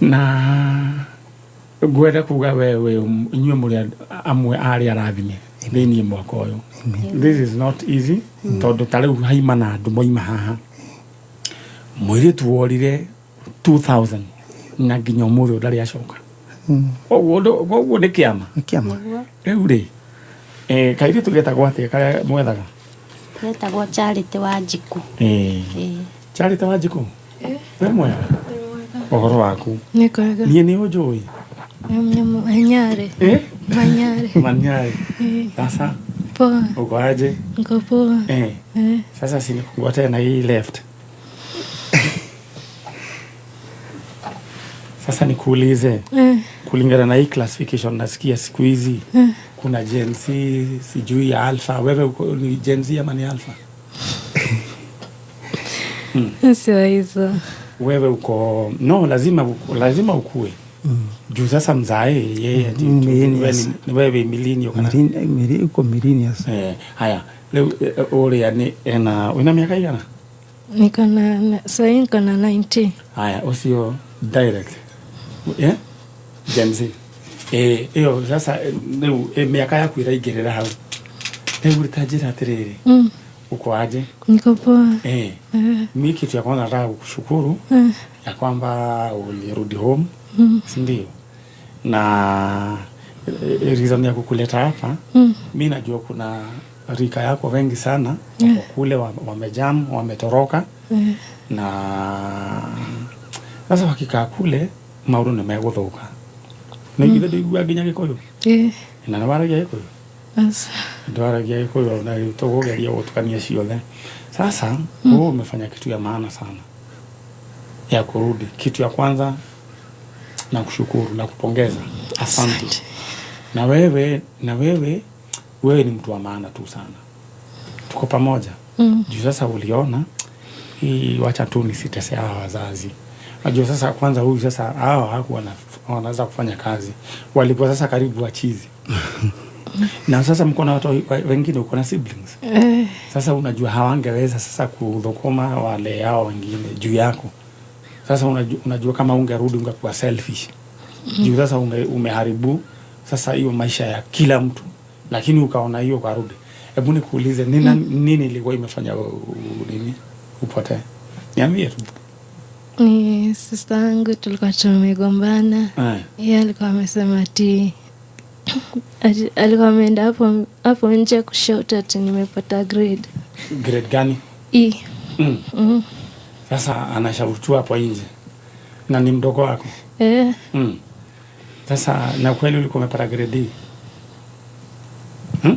[SPEAKER 3] Na ngwenda kuga we inyuĩ mũrĩ amwe arĩa arathime thĩinĩ mwaka ũyũ. This is not easy tondũ ta rĩu haima na andũ moima haha mũirĩtu worire 2000 na nginya ũmũthĩ ndarĩ acoka. Ũguo nĩ kĩama?
[SPEAKER 15] Nĩ kĩama.
[SPEAKER 3] Rĩu rĩ kairĩtu getagwo atĩa karĩa mwethaga?
[SPEAKER 16] Getagwo Charity Wanjikũ.
[SPEAKER 3] Charity Wanjikũ? We mwega? Ũhoro waku?
[SPEAKER 17] Nĩ kwega.
[SPEAKER 3] Niĩ nĩ ũnjũĩ?
[SPEAKER 17] Manyarĩ. Manyarĩ.
[SPEAKER 3] Manyarĩ. Sasa?
[SPEAKER 17] Poa.
[SPEAKER 3] Uko aje?
[SPEAKER 17] Niko poa.
[SPEAKER 3] Sasa si nikufungua tena hii left. Sasa nikuulize. Kulingana na hii classification nasikia siku hizi kuna Gen Z sijui ya Alpha. Wewe uko ni Gen Z ama ni Alpha?
[SPEAKER 17] Sio hizo.
[SPEAKER 3] Wewe uko no lazima ukue. Juu sasa mzae yeye ni wewe millennial kana?
[SPEAKER 15] Uko millennials.
[SPEAKER 3] Haya leo ule ni una miaka igana?
[SPEAKER 17] Niko na sasa niko na 19.
[SPEAKER 3] Haya usio direct. Gen Z. Hiyo sasa leo miaka yako iraingirira hau. Leo utajira atiriri. Uko aje?
[SPEAKER 17] Niko poa.
[SPEAKER 3] Mimi kitu ya kwanza nataka kukushukuru ya kwamba ulirudi home. Sindio? Na reason ya kukuleta hapa mimi najua kuna rika yako wengi sana kule wamejam wametoroka na Sasa wakikaa kule maundu nĩ megũthũka. Nĩ ithe ndĩigua nginya Gĩkũyũ. Na nĩwaragia Gĩkũyũ. Ndwaragia Gĩkũyũ na tũgũgeria gũtukania ciothe. Sasa wewe umefanya kitu ya maana sana ya kurudi. Kitu ya kwanza na kushukuru na kupongeza. Asante. Na wewe ni mtu wa maana tu sana. Tuko pamoja. Juu sasa uliona hii wacha tu nisitese hawa wazazi. Najua sasa kwanza huyu sasa hawa hakuwa wanaweza kufanya kazi. Walikuwa sasa karibu wachizi. Na sasa mko na watu wengine, uko na siblings. Sasa unajua hawangeweza sasa kudhokoma wale hao wengine juu yako. Sasa unajua kama ungerudi ungekuwa selfish. Juu sasa umeharibu sasa hiyo maisha ya kila mtu. Lakini ukaona hiyo karudi. Hebu nikuulize nini ilikuwa imefanya nini upotee? Niambie tu.
[SPEAKER 17] Ni sister yangu tulikuwa tumegombana. Yeye alikuwa amesema ati alikuwa ameenda hapo nje kushota ati nimepata grade.
[SPEAKER 3] Grade gani?
[SPEAKER 17] E.
[SPEAKER 3] Sasa anashautua hapo nje. Na ni mdogo wako? Sasa na kweli ulikuwa umepata grade E?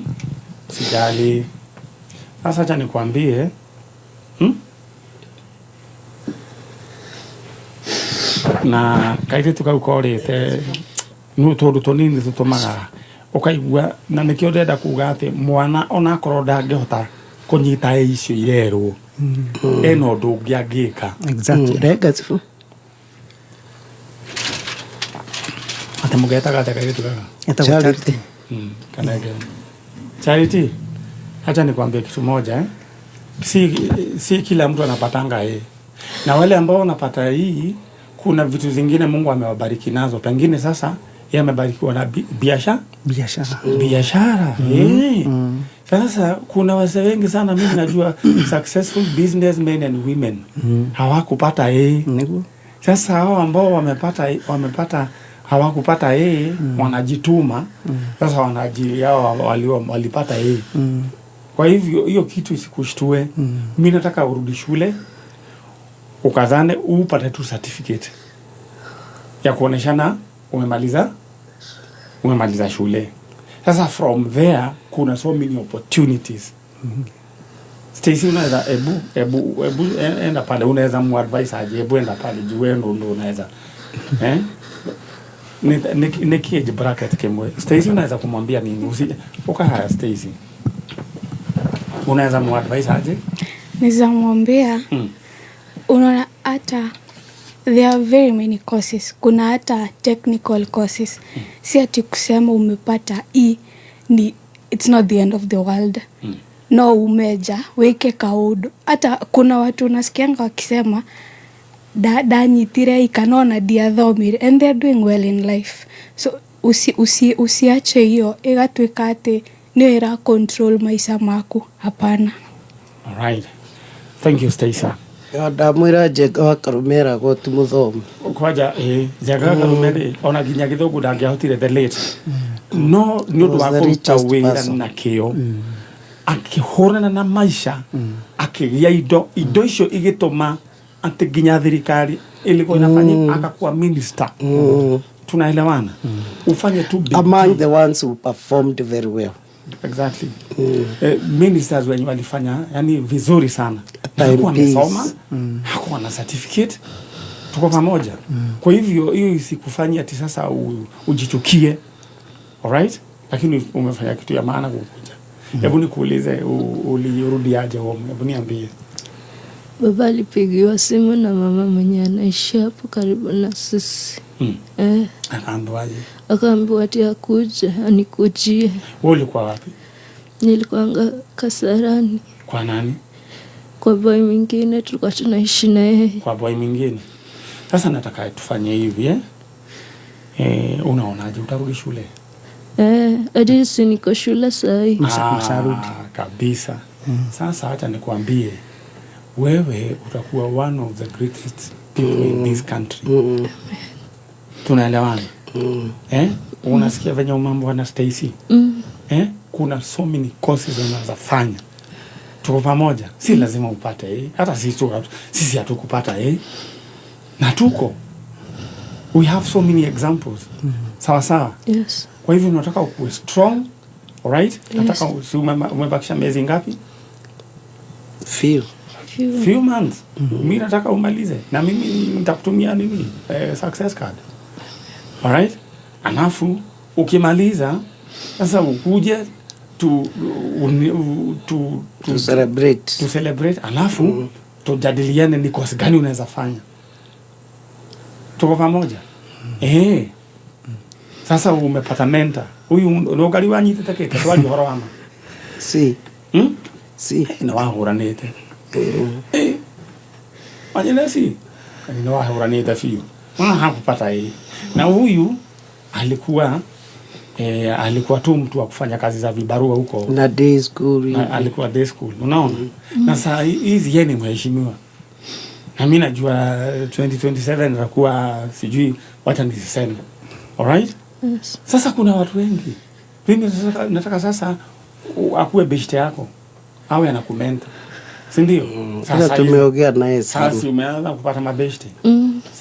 [SPEAKER 3] Sijali. Sasa acha nikwambie. Na kaire tukaukorete no tondu tonini tutumaga ukaigua na nikio ndenda kuga ati mwana ona korwo ndangihota kunyita icio irerwo eno ndungi angika
[SPEAKER 15] exactly
[SPEAKER 3] legacy ata mugeta gata kaire tukaga
[SPEAKER 15] charity
[SPEAKER 3] kanage charity. Acha nikwambie kitu moja si kila mtu anapatanga na wale ambao wanapata hii kuna vitu zingine Mungu amewabariki nazo. Pengine sasa yeye amebarikiwa na biashara. Sasa kuna wase wengi sana mimi najua successful businessmen and women hawakupata Sasa hao ambao wamepata hawakupata wanajituma. Sasa walipata Kwa hivyo hiyo kitu isikushtue. Mimi nataka urudi shule ukazane upate tu certificate ya kuoneshana umemaliza shule. Sasa from there kuna so many opportunities. Stacy unaweza ebu enda pale, unaweza muadvise aje, ebu enda pale juu wewe ndo unaweza ni kije bracket kemwe. Stacy unaweza kumwambia nini? Ukahaya Stacy unaweza muadvise aje?
[SPEAKER 18] Nizamwambia unaona hata there are very many courses. Kuna hata technical courses. Si ati kusema umepata ni it's not the end of the world. No umeja weke kaudo. Hata kuna watu nasikianga wakisema danyitire ikanona diathomire and they're doing well in life. So usiache hiyo igatwika ati ni ira control maisha maku. Hapana.
[SPEAKER 3] All right. Thank you Stacy.
[SPEAKER 19] Ndamwira Njenga wa Karumera goti muthomi
[SPEAKER 3] kwaja Njenga wa Karumera ona ginya githugu ndangihotire the late no ni undu wa kuruta wira na kio akihorana na maisha akigia indo icio igituma ati ginya thirikari ilikuwa inafanya akakuwa minister. Tunaelewana? Ufanye tu
[SPEAKER 19] among the ones who performed very well.
[SPEAKER 3] Exactly. Ministers wenye walifanya yani vizuri sana. Hakuwa amesoma, hakuwa na certificate. Tuko pamoja. Kwa hivyo hiyo isikufanyia ati sasa ujichukie. Alright? Lakini umefanya kitu ya maana kukuja. Hebu nikuulize ulirudi aje home? Hebu niambie.
[SPEAKER 17] Baba alipigiwa simu na mama mwenye anaishi hapo karibu na sisi.
[SPEAKER 3] Akaambiwaje?
[SPEAKER 17] Akaambiwa ati akuje anikujie.
[SPEAKER 3] Wewe ulikuwa wapi?
[SPEAKER 17] Nilikuwa Kasarani.
[SPEAKER 3] Kwa nani?
[SPEAKER 17] Kwa boy mwingine tulikuwa tunaishi na yeye.
[SPEAKER 3] Kwa boy mwingine. Sasa nataka tufanye hivi unaonaje utarudi shule?
[SPEAKER 17] Hadi si niko shule sasa hivi.
[SPEAKER 3] Msarudi kabisa. Sasa hata nikwambie wewe utakuwa one of the greatest people in this country. Tunaelewana? Unasikia venye mambo wana Stacy? Kuna so many courses unazofanya. Tuko pamoja. Si lazima upate hata sisi hatukupata na tuko we have so many examples sawa sawa.
[SPEAKER 17] Yes.
[SPEAKER 3] Kwa hivyo nataka ukuwe strong, alright?
[SPEAKER 17] Yes.
[SPEAKER 3] Nataka umebakisha miezi ngapi?
[SPEAKER 19] Few
[SPEAKER 3] months. Mimi nataka umalize na mimi nitakutumia nini success card, alright? Alafu ukimaliza sasa ukuje to celebrate alafu tujadiliane ni kosi gani unaweza fanya. Tuko pamoja? Sasa umepata mentor. Huyu ndio gari wanyite takete twali horo ama.
[SPEAKER 19] Si.
[SPEAKER 3] Na wahuranite. Wanyelesi. Na wahuranite fiyo. Hakupata hii. Na huyu alikuwa tu mtu wa kufanya kazi za vibarua huko
[SPEAKER 19] na day school.
[SPEAKER 3] Alikuwa day school, unaona? Na saa hizi yeye ni mheshimiwa. Na mimi najua 2027 nitakuwa sijui wacha niseme. Alright?
[SPEAKER 17] Yes.
[SPEAKER 3] Sasa kuna watu wengi. Mimi nataka sasa akuwe beshte yako. Awe anakumenta. Si ndio?
[SPEAKER 19] Sasa tumeongea naye sana.
[SPEAKER 3] Sasa umeanza kupata mabeshte.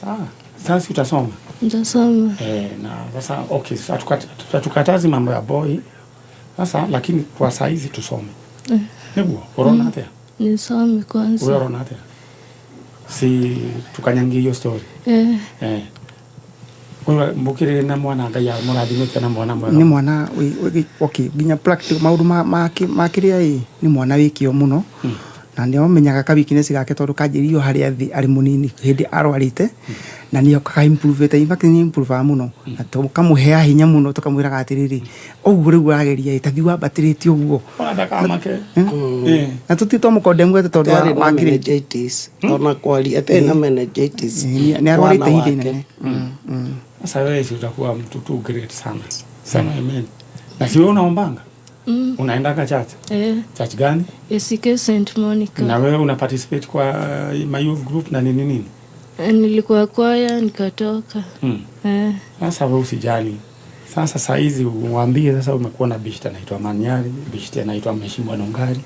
[SPEAKER 3] Sawa. Sasa utasoma.
[SPEAKER 17] Nitasoma.
[SPEAKER 3] Na sasa okay, sasa tukatazi mambo ya boy. Sasa lakini kwa saa hizi tusome. Niguo, corona hata.
[SPEAKER 17] Nisome kwanza.
[SPEAKER 3] Corona hata. Si tukanyangia hiyo story. Kwa mbukire na mwana ngaya murathimite na mwana mwega.
[SPEAKER 15] Ni mwana okay, ginya practical maundu makiria ni mwana wikio muno. Na ndio menyaga ka weakness gake tondu kanjirio hari athi ari munini hindi arwarite na nio ka improve ta impact ni improve muno na to kamuhea hinya muno tukamwiraga atiriri oguo riu ageria itathi wa batiriti oguo
[SPEAKER 3] ndaka make
[SPEAKER 15] na tutito mukode mwete tondu wa
[SPEAKER 19] meningitis ona kwali atena meningitis
[SPEAKER 15] ni arwarite hindi.
[SPEAKER 3] Sasa wewe utakuwa mtu tu great sana. Amen. Na si wewe unaombanga? Unaenda ka church? Church gani?
[SPEAKER 17] ACK St Monica.
[SPEAKER 3] Na wewe una participate kwa my youth group na nini?
[SPEAKER 17] Nilikuwa kwaya nikatoka.
[SPEAKER 3] Sasa wewe usijali. Sasa saa hizi uambie sasa umekuwa na bishta anaitwa Manyari, bishta anaitwa Mheshimiwa Nongari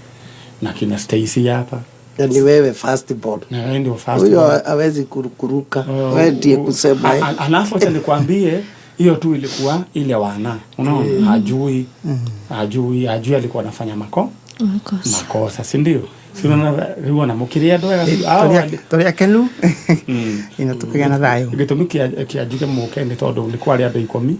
[SPEAKER 3] na kina Stacy hapa.
[SPEAKER 19] Ni wewe first born.
[SPEAKER 3] Na wewe ndio first born.
[SPEAKER 19] Huyo hawezi kurukuruka. Wewe ndiye kusema.
[SPEAKER 3] Alafu acha nikwambie hiyo tu ilikuwa ile wana. Unaona? Hajui alikuwa anafanya makosa, si ndio? Sina riwa na mukiria ndoya
[SPEAKER 15] toria kenu ina tukigana thayo
[SPEAKER 3] gitumi kiajuke mukende tondu ni kwari andu 10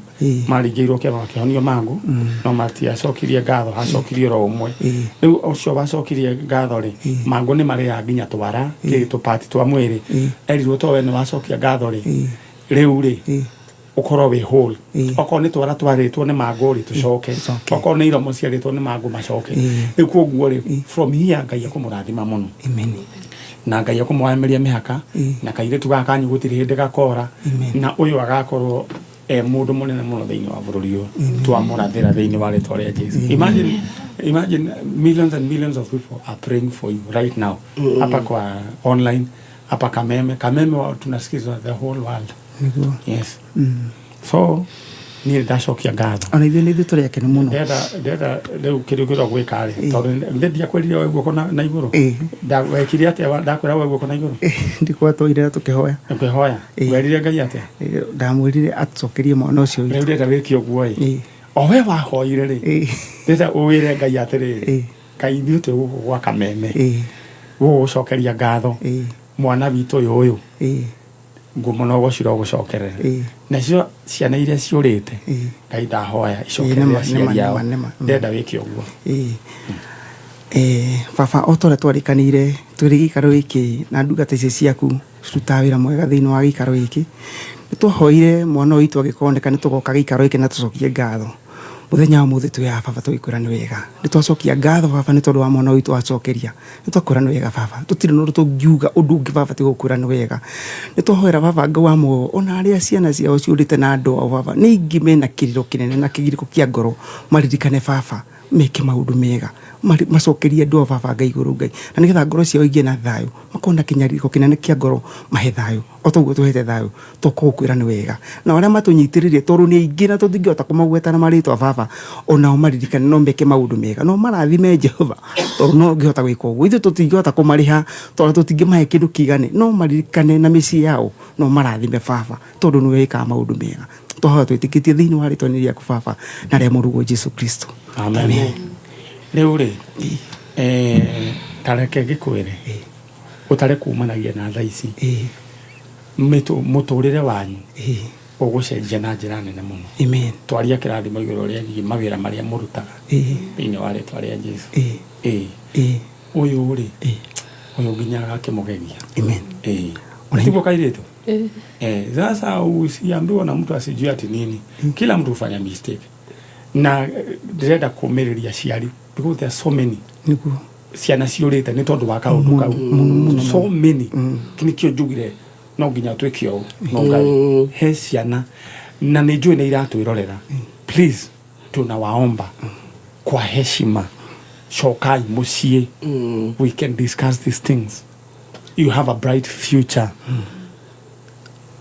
[SPEAKER 3] marigirwo kiama makihonio mangu no matia cokirie ngatho hacokirie ro umwe riu ucio bacokirie ngatho ri mangu ni mari ya nginya twara kitu pati twa mwiri erirwo to we ni wacokia ngatho ri riu ri ukoro we whole oko ni twara twaritwo ni mangu ri tucoke oko ni iromo ciaritwo ni mangu macoke riu koguo ri from here Ngai akumurathima muno.
[SPEAKER 15] Amen.
[SPEAKER 3] Na Ngai akumwameria mihaka na kairitu gaka nyugutiri hindi gakora na uyu agakorwo mundu munene muno thiini wa bururi uyu twamurathira thiini wa ritwa ria Jesu. Imagine millions and millions of people are praying for you right now. Hapa kwa online, hapa Kameme tunasikiza the whole world. Yes. So ni ndacokia ngatho
[SPEAKER 15] ona ithuĩ nĩ ithuĩ yake nĩ muno
[SPEAKER 3] ndenda rĩu kĩrĩkĩrwo gwĩka rĩ tondũ ndendia kwĩrire wewe guoko na igũrũ ndawekire atĩa ndakwĩra wewe guoko na igũrũ
[SPEAKER 15] ndikwatũire tũkĩhoya
[SPEAKER 3] werire Ngai atĩa
[SPEAKER 15] ndamwĩrire acokerie mwana ũcio
[SPEAKER 3] rĩu ndenda wĩke ũguo ĩ o we wahoire rĩ ndenda ũwĩre Ngai atĩrĩrĩ Ngai ithuĩ twĩ gũkũ gwa Kameme gũgũcokeria ngatho mwana witũ ũyũ ngumo no gũcira gũcokerera nacio ciana iria ciũrĩte Ngai ndahoya icokerera ndenda wĩke ũguo
[SPEAKER 15] baba otore twarikanire twĩrĩ gĩikaro gĩkĩ na ndungata ici ciaku cirutaga wĩra mwega thĩinĩ wa gĩikaro gĩkĩ nĩ twahoire mwana ũyũ agĩkoneka nĩ tũgoka gĩikaro gĩkĩ na tũcokie ngatho muthenya wa muthi tuya baba tũgĩkwĩra nĩ wega nĩ twacokia ngatho baba nĩ tondũ wa mwana ũyũ twacokeria nĩ twakwĩra nĩ wega baba tũtirĩ no tũngiuga ũndũ ũngĩ baba tũgũkwĩra nĩ wega nĩ twahoera baba Ngai wa muoyo ona arĩa ciana ciao ciũrĩte na andũ ao baba nĩ ingĩ mena kĩrĩro kĩnene na kĩgirĩko kĩa ngoro maririkane baba meke maũndũ mega macokerie andũ ao baba Ngai igũrũ Ngai na nĩgetha ngoro ciao igĩe na thayũ makona kinyariko kinene kia ngoro mahe thayo otoguo tuhete thayo tukokwira ni wega na aria matunyitiririe toru ni aingi na tutingihota kumagweta na maritwa baba ona maririkane no mbeke maundu mega no marathime Jehova toru no ngihota gwika uguo ithu tutingihota kumariha toru tutingimahe kindu kigane no maririkane na micii yao no marathime baba toru ni weka maundu mega tohoa twitikitie thiini wa ritwa riaku baba na ria murugo Jesu Kristo
[SPEAKER 3] amen riu ri tareke gikwire utare kumanagia na thaa ici muturire wanyu ugucenjia na njira nene muno
[SPEAKER 15] amen
[SPEAKER 3] twaria kirathimo iguru ria mawira maria murutaga thiini wa ritwa ria Jesu uyu ri uyu nginya akimugegia
[SPEAKER 15] amen
[SPEAKER 3] unatibwo kairitu sasa usiambiwa na mtu asijue ati nini kila mtu hufanya mistake na direda kumiriria ciari because there are so many
[SPEAKER 15] niguo
[SPEAKER 3] ciana ciurite ni tondu wa kaundu kau so many kinikio njugire no nginya twikio no ngai he ciana na ni njui ni iratwirorera please tunawaomba kwa heshima shokai mucie we can discuss these things you have a bright future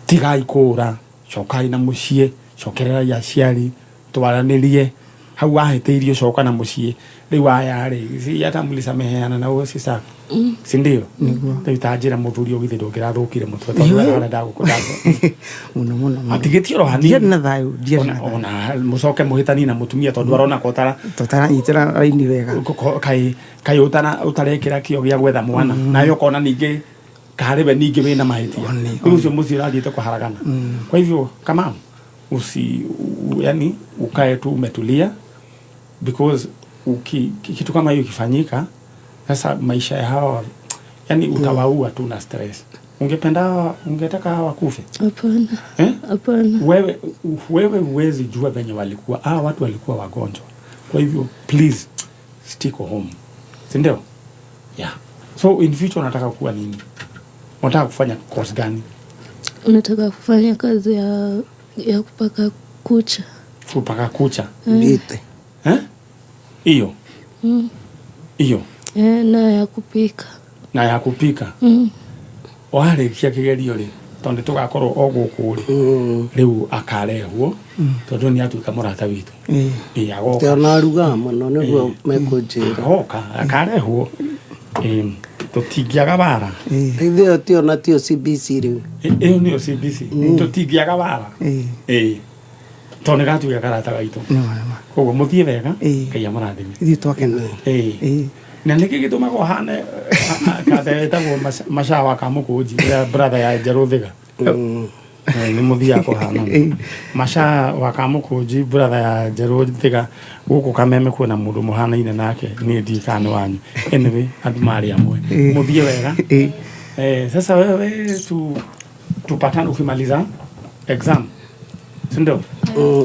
[SPEAKER 3] tigai kura shokai na mucie shokerera ya ciari twaranirie hau ahiteirio shoka na mucie riu aya ri si atamulisa meheana na ucio sasa si ndio ndio tajira muthuri ugithi ndungirathukire mutwe tondu ara ndagukunda
[SPEAKER 15] muno
[SPEAKER 3] atigitio rohani
[SPEAKER 15] ndiye na thayo ndiye na
[SPEAKER 3] ona mucoke muhitani na mutumia tondu arona kotara
[SPEAKER 15] nyitira raini wega
[SPEAKER 3] kai utarekira kio gia gwetha mwana nayo kona ningi karibe ningi wina mahitia ucio mucio rathiite kuharagana kwa hivyo kama yani ukae tu umetulia because kitu kama hiyo kifanyika sasa maisha ya hawa yani utawaua tu na stress. Ungetaka hawa kufe?
[SPEAKER 17] Hapana. Hapana.
[SPEAKER 3] Wewe huwezi jua venye walikuwa watu walikuwa wagonjwa. Kwa hivyo please stick home. Si ndio? Yeah. So in future unataka kuwa nini? Unataka kufanya course gani?
[SPEAKER 17] Unataka kufanya kazi ya kupaka kucha.
[SPEAKER 3] Kupaka kucha?
[SPEAKER 19] Bite.
[SPEAKER 3] Hiyo. Hiyo.
[SPEAKER 17] Na ya kupika.
[SPEAKER 3] Na ya kupika. Wale kia kigerio ri tonde tugakorwo oguku ri riu akarehwo tondu ni atuika murata witu agoka
[SPEAKER 19] tena ruga muno niguo mekunjira
[SPEAKER 3] agoka akarehwo tutingiaga bara
[SPEAKER 19] ithio tio na tio CBC riu
[SPEAKER 3] iyo ni CBC tutingiaga bara tonde gatuika karata gaitu koguo muthie wega kai amurathime
[SPEAKER 15] ithio twakena
[SPEAKER 3] na niki gitumago hane kathetagwo mashawa kamukunji brother ya Jeruthiga ni muthia ko hana mashawa kamukunji brother ya Jeruthiga guku kameme kuona mundu muhanaine nake ni ndikane wanyu anyway andu mari amwe muthie wega sasa wewe tupatane ukimaliza exam sindo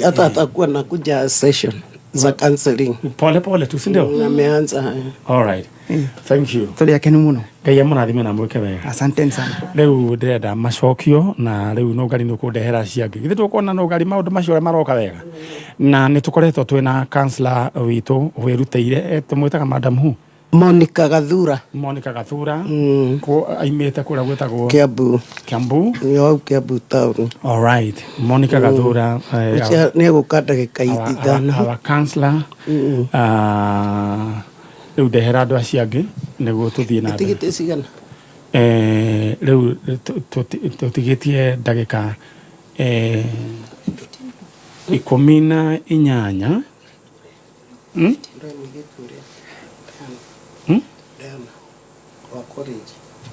[SPEAKER 19] hata atakuwa na kuja session za counseling
[SPEAKER 3] pole tu si ndio
[SPEAKER 19] ameanza
[SPEAKER 3] all right thank you
[SPEAKER 15] tuliakeni muno
[SPEAKER 3] ngai amurathime na mwike wega
[SPEAKER 15] asante sana
[SPEAKER 3] riu ndenda macokio na riu no ngari nukundehera ciangi githe tukona no ngari maundu macio maroka wega na nitukoretwo twina counselor witu wiruteire tumwitaga madam hu
[SPEAKER 19] Monica Gathura
[SPEAKER 3] ko aimete kura gwetagwo Kiambu
[SPEAKER 19] yo Kiambu town
[SPEAKER 3] all right Monica Gathura
[SPEAKER 19] ne gukata gikaithana
[SPEAKER 3] our counselor riu ndehera andu aciangi niguo tuthie na
[SPEAKER 19] tigite cigana
[SPEAKER 3] riu tutigitie ndagika 18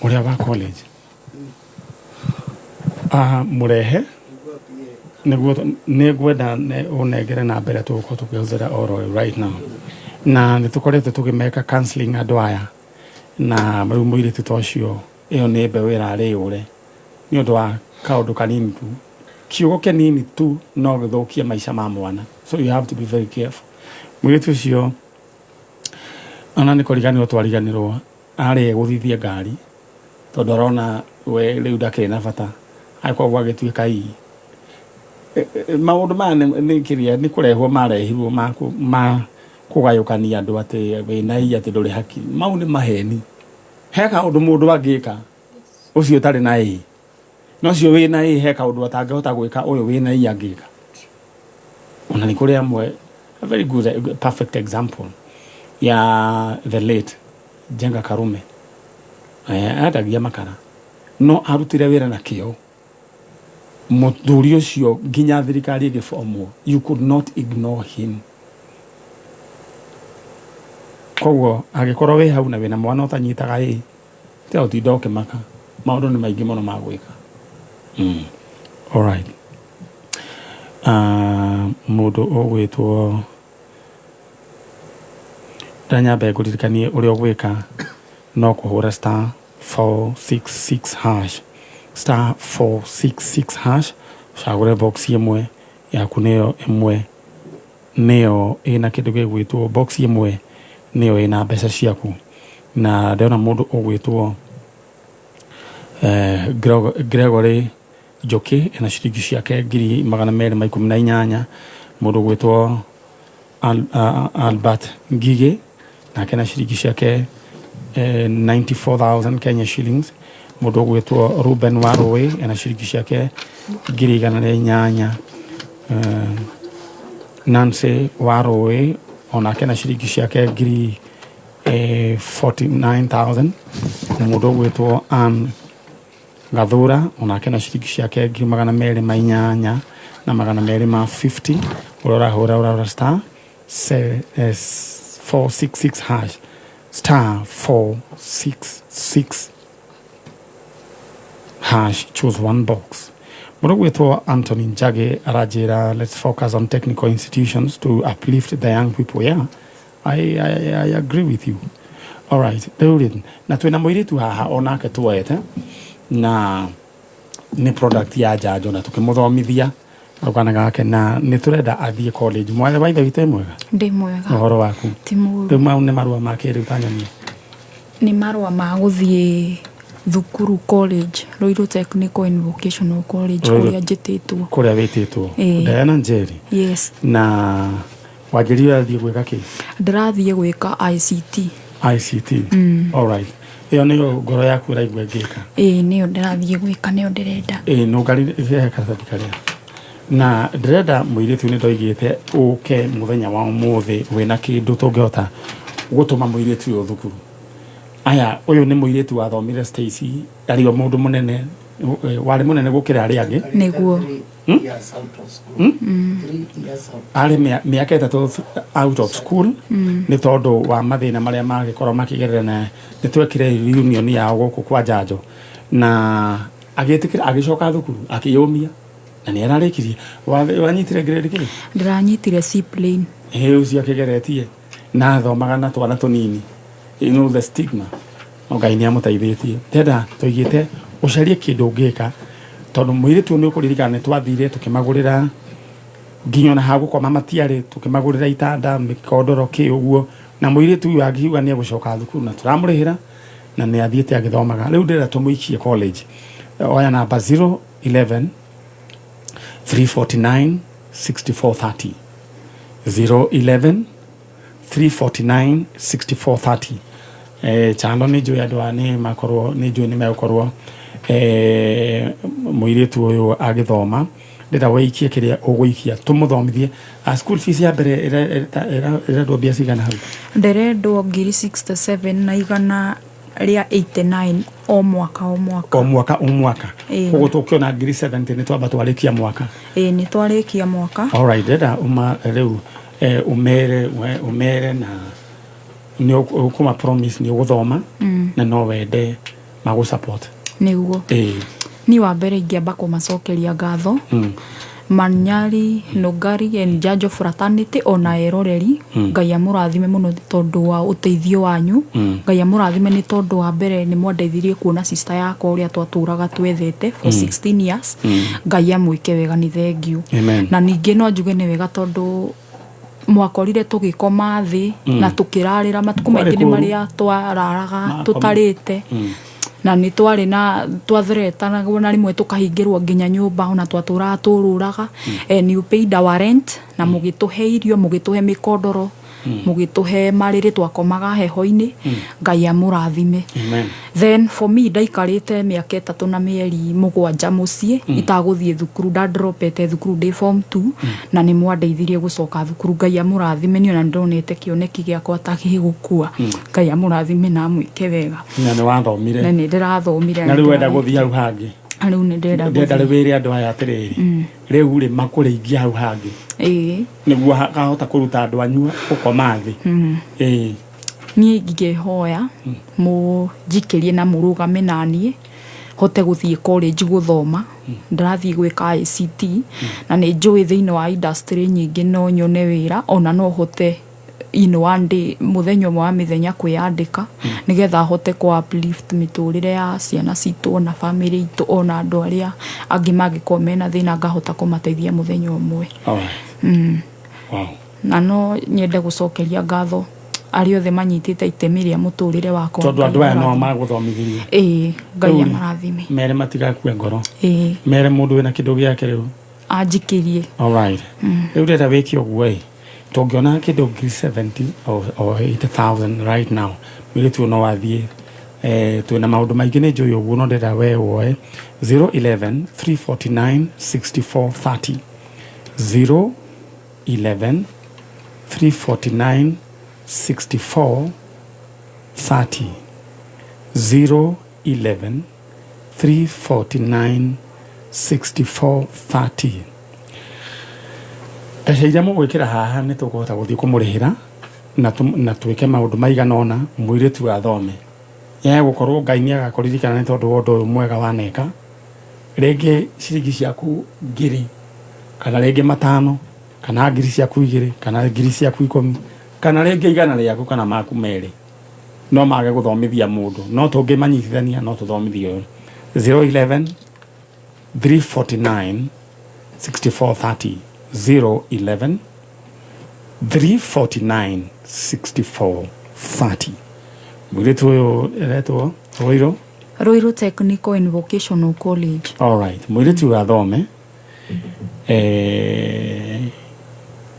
[SPEAKER 3] uria wa college murehe niguo unengere na mbere tuko tukihuzira oro right now na nitukorete tukimeka counseling andu aya na muire tutocio iyo ni mbe wira riure ni undu wa kaundu kanini tu kiugo kinini tu no githukia maisha ma mwana so you have to be very careful muire tucio ana ni koriganirwo twariganirwo ari guthithia ngari tondu arona we riu ndakiri na bata aikwa gwagituika ii maundu ma ni kiria ni kurehwo marehirwo ma kugayukania andu ati wina ii ati nduri haki mau ni maheni heka undu mundu angika ucio tari na A no cio wina A he kaundu atangihota gwika uyu wina A angika ona ni kuri amwe a very good perfect example ya the late Jenga Karume atagia makara no arutire wira na kio muthuri ucio nginya thirikari igiformwo you could not ignore him koguo agikorwo we hau na wina mwana utanyitaga ĩ te utinda ukimaka maundu ni maingi muno ma gwika all right mundu ogwitwo ndanyambe nguririkanie uria ugwika no kuhura star 466 hash star 466 hash cagure box imwe yaku niyo imwe niyo ina kindu gigwitwo box imwe niyo ina mbeca ciaku na ndona mundu ugwitwo Gregory Joki ina ciringi ciake 218 mundu ugwitwo Albert Ngige na kena ciringi ciake 94,000 Kenya shillings mundu ugwitwo Ruben Warowe ina ciringi ciake 108 Nancy Warowe ona kena ciringi ciake 49,000 mundu ugwitwo Gathura ona kena ciringi ciake 208 na 250 urora star 466 hash star 466 hash choose one box. Mundu gwitwo Anthony Njage arajira let's focus on technical institutions to uplift the young people. Yeah, I agree with you. All right, na twina muiritu haha onake tuwete na ni product ya Jajo na tukimuthomithia rugana gake na ni turenda athie college mwale waithe wite mwega
[SPEAKER 20] ndi mwega
[SPEAKER 3] uhoro waku
[SPEAKER 20] timu
[SPEAKER 3] mau ni marua make riu tanyoni
[SPEAKER 20] ni marua ma guthie thukuru college Ruiru Technical and Vocational College kuria wititwo Diana Njeri yes
[SPEAKER 3] na wajiria athie gwika ki
[SPEAKER 20] ndirathie gwika ICT
[SPEAKER 3] all right iyo niyo ngoro yaku raigua ngika
[SPEAKER 20] niyo ndirathie gwika niyo ndirenda
[SPEAKER 3] no ngari karatathi karia na ndirenda muiritu ni ndoigite uke muthenya wa umuthi wina kindu tungihota gutuma muiritu yo thukuru aya uyu ni muiritu wathomire Stacy ario mundu munene wari munene gukira ari angi
[SPEAKER 20] niguo
[SPEAKER 3] ari miaka itatu out of school ni tondu wa mathina maria magikorwo makigerera na nitwekire reunion ya guku kwa Jajo na agitikira agicoka thukuru akiyumia na ni ararikirie wanyitire grade kile
[SPEAKER 20] ndiranyitire C plane
[SPEAKER 3] ucio akigeretie na thomaga na twana tunini the stigma Ngai ni amutaithitie tenda tuigite ucarie kindu ngika tondu muiritu ni ukuririkana twathire tukimagurira nginya na hagukoma matiari tukimagurira itanda mikondoro ki uguo na muiritu wagiuga ni gucoka thukuru na turamurihira na ni athiete agithomaga riu ndira tumuikie college oya namba 011 349 6430 011 349 6430 chano ni juu ya doani makorwo ni juu ni mekorwo muiritu uyu agithoma ndira weikie kiria uguikia tumuthomithie a school fees ya mbere ira ndo bia cigana hau
[SPEAKER 20] ndirendwo 67 na igana ria 89 o mwaka
[SPEAKER 3] koguo tukiona 70 ni twamba twarikia mwaka
[SPEAKER 20] ni twarikia mwaka
[SPEAKER 3] all right ndira riu umere na ni ukuma promise ni uguthoma na no wende magu support
[SPEAKER 20] niguo ni wa mbere ingiamba kumacokeria ngatho Manyari Nogari and Jajo fraternity ona eroreri Ngai amurathime muno tondu wa uteithio wanyu Ngai amurathime ni tondu wa mbere ni mwandeithirie kuona sister yakwa uria twaturaga twethete for 16 years Ngai amwike wega ni thengiu na ningi no njuge ni wega tondu mwakorire tugikoma thi na tukirarira matuku maingi ni maria twararaga tutarite na ni twari na twathreta na rimwe tukahingirwo nginya nyumba ona twatura tururaga and you paid our rent na mugituhe irio mugituhe mikondoro mugituhe mariri twakomaga heho-ini Ngai amurathime.
[SPEAKER 3] Amen.
[SPEAKER 20] Then for me ndaikarite miaka 3 na mieri 7 mucii itaguthie thukuru ndadropete thukuru ndi form 2 na ni mwandeithirie gucoka thukuru Ngai amurathime ni ona ndonete kioneki giakwa takigukua Ngai amurathime na mwike wega
[SPEAKER 3] na ni wathomire
[SPEAKER 20] na ni ndirathomire
[SPEAKER 3] na riu wenda guthia hau hangi
[SPEAKER 20] riu ni ndenda
[SPEAKER 3] ndenda rwire andu aya atiriri riu ri makuriingia hau hangi niguo kahota kuruta andu anyua ukoma thi
[SPEAKER 20] nie ngihoya munjikirie na murugame nanie hote guthie college guthoma ndirathie gwika ICT na ni njui thiini wa industry nyingi no nyone wira ona no hote one day muthenya wa mithenya kwiyandika nigetha hote ku uplift miturire ya ciana citu na family itu ona andu aria angi magiko mena thina ngahota kumateithia muthenya umwe.
[SPEAKER 3] Wow.
[SPEAKER 20] Na no nyende gucokeria ngatho ari othe manyitite itemi ria muturire wakwa
[SPEAKER 3] tondu andu aya no maguthomithirie
[SPEAKER 20] Ngai amarathime
[SPEAKER 3] mere matigakue ngoro mere mundu wina kindu giake riu
[SPEAKER 20] anjikirie.
[SPEAKER 3] Alright. Riu reta wiki oguo tongiona kindu 70 or 80,000 right now mwire tu no wathie twina maundu maingi ni njui oguo no ndenda we woe 011 349 6430 011 349 6430 011 349 6430 Pesa iria mugwikira haha ni tukuhota guthii kumurihira na twike maundu maiganona mwire tu athome ye gukorwo Ngai ni agakuririkana ni tondu wondu uyu mwega waneka rege ciringi ciaku ngiri kana rege matano kana ngiri ciaku 2 kana ngiri ciaku 10 kana rege igana riaku kana maku meri no mage guthomithia mundu no tungimanyithithania no tuthomithie 011 349 6430 011 349 6430 Mwiretu uyu eretwo
[SPEAKER 20] Ruiru Technical and Vocational College.
[SPEAKER 3] Alright, mwiretu athome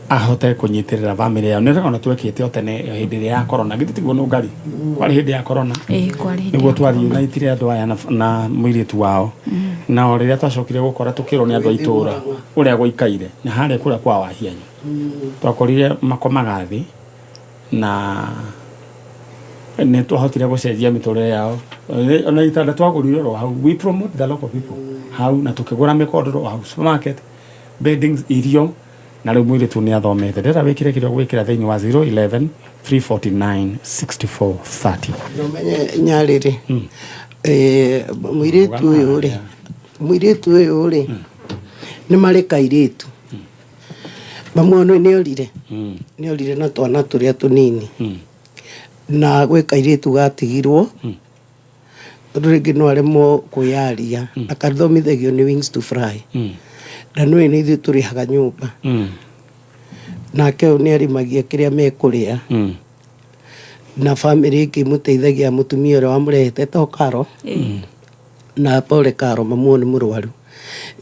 [SPEAKER 3] ahote kunyitirira family yao nira ona twekite otene hindi ya corona gititiguo no ngari kwari hindi ya corona
[SPEAKER 20] kwari
[SPEAKER 3] niguo twari unitire andu aya na mwiretu wao na oriria twacokire gukora tukirwo ni andu aitura uria guikaire na haria kuria kwa wahianyu twakorire makomaga thi na ne twahotire gucenjia miturire yao ona itanda twagurire ro hau we promote the local people hau na tukigura mikodoro hau supermarket beddings irio na riu mwiretu ni athomete ndera wikire kirio gwikira thiini wa 011 349 6430
[SPEAKER 19] nomenye nyariri mwiretu uyu ri ni mari kairitu mamwono ni orire na twana turia tunini na gwe kairitu gatigirwo ringi no aremo kuyaria akathomithagio ni Wings to Fly na no ni ithu turihaga nyumba nake ni arimagia kiria mekuria na family ikimuteithagia mutumia ura wamurehete to Karo na Paul Karo mamuone murwaru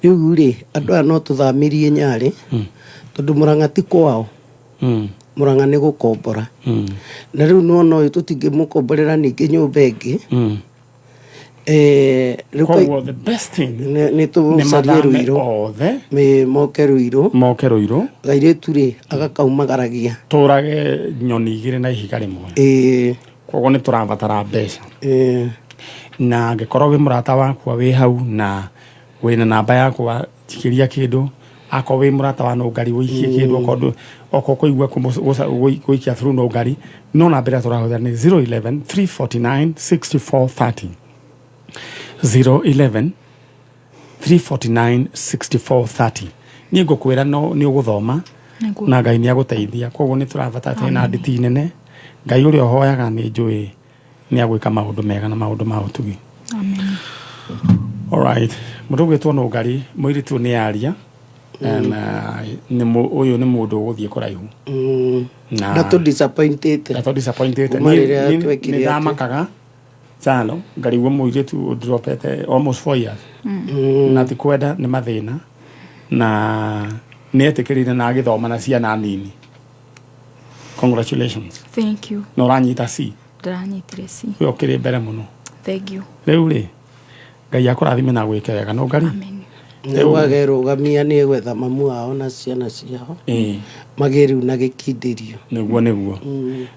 [SPEAKER 19] riu ri andu no tuthamirie Nyari tondu Murang'a ti kwao Murang'a ni gukombora na riu no tutingimukomborera ningi nyumba ingi
[SPEAKER 3] the best thing
[SPEAKER 19] ni tucarie Ruiru me moke Ruiru gairetu ri agakaumagaragia
[SPEAKER 3] turage nyoni igire na ihiga rimwe koguo ni turabatara mbeca na angikorwo wi murata wakwa wi hau na wina namba yakwa jikiria kindu ako wi murata wa no ngari wikie kindu kondu oko kuigua kuikia through no ngari no namba ira turahutha ni 011 349 6430 011 349 6430 ni ngukwira no ni uguthoma na Ngai ni aguteithia koguo ni turabatata na nditi nene Ngai uri ohoyaga ni njui ni agwika maundu mega na maundu ma utugi.
[SPEAKER 20] Amen.
[SPEAKER 3] Alright, mundu gwitwo no ngari mwiritu ni aria na ni uyu ni mundu guthie kuraihu
[SPEAKER 19] na to disappointed
[SPEAKER 3] ni damakaga chalo ngari wo mwiritu dropete almost 4 years na tikwenda ni mathina na ni etikirire na agithoma na ciana nini Congratulations.
[SPEAKER 20] Thank you.
[SPEAKER 3] No ranyita C.
[SPEAKER 20] Ndĩranyitire C.
[SPEAKER 3] We okire mbere muno.
[SPEAKER 20] Thank you.
[SPEAKER 3] Rĩu rĩ Ngai akũrathime na gwĩke wega no ngari.
[SPEAKER 19] Nĩwagerũgamia nĩ gwetha mamu wao na ciana ciao magĩrĩu na gĩkindĩrio
[SPEAKER 3] nĩguo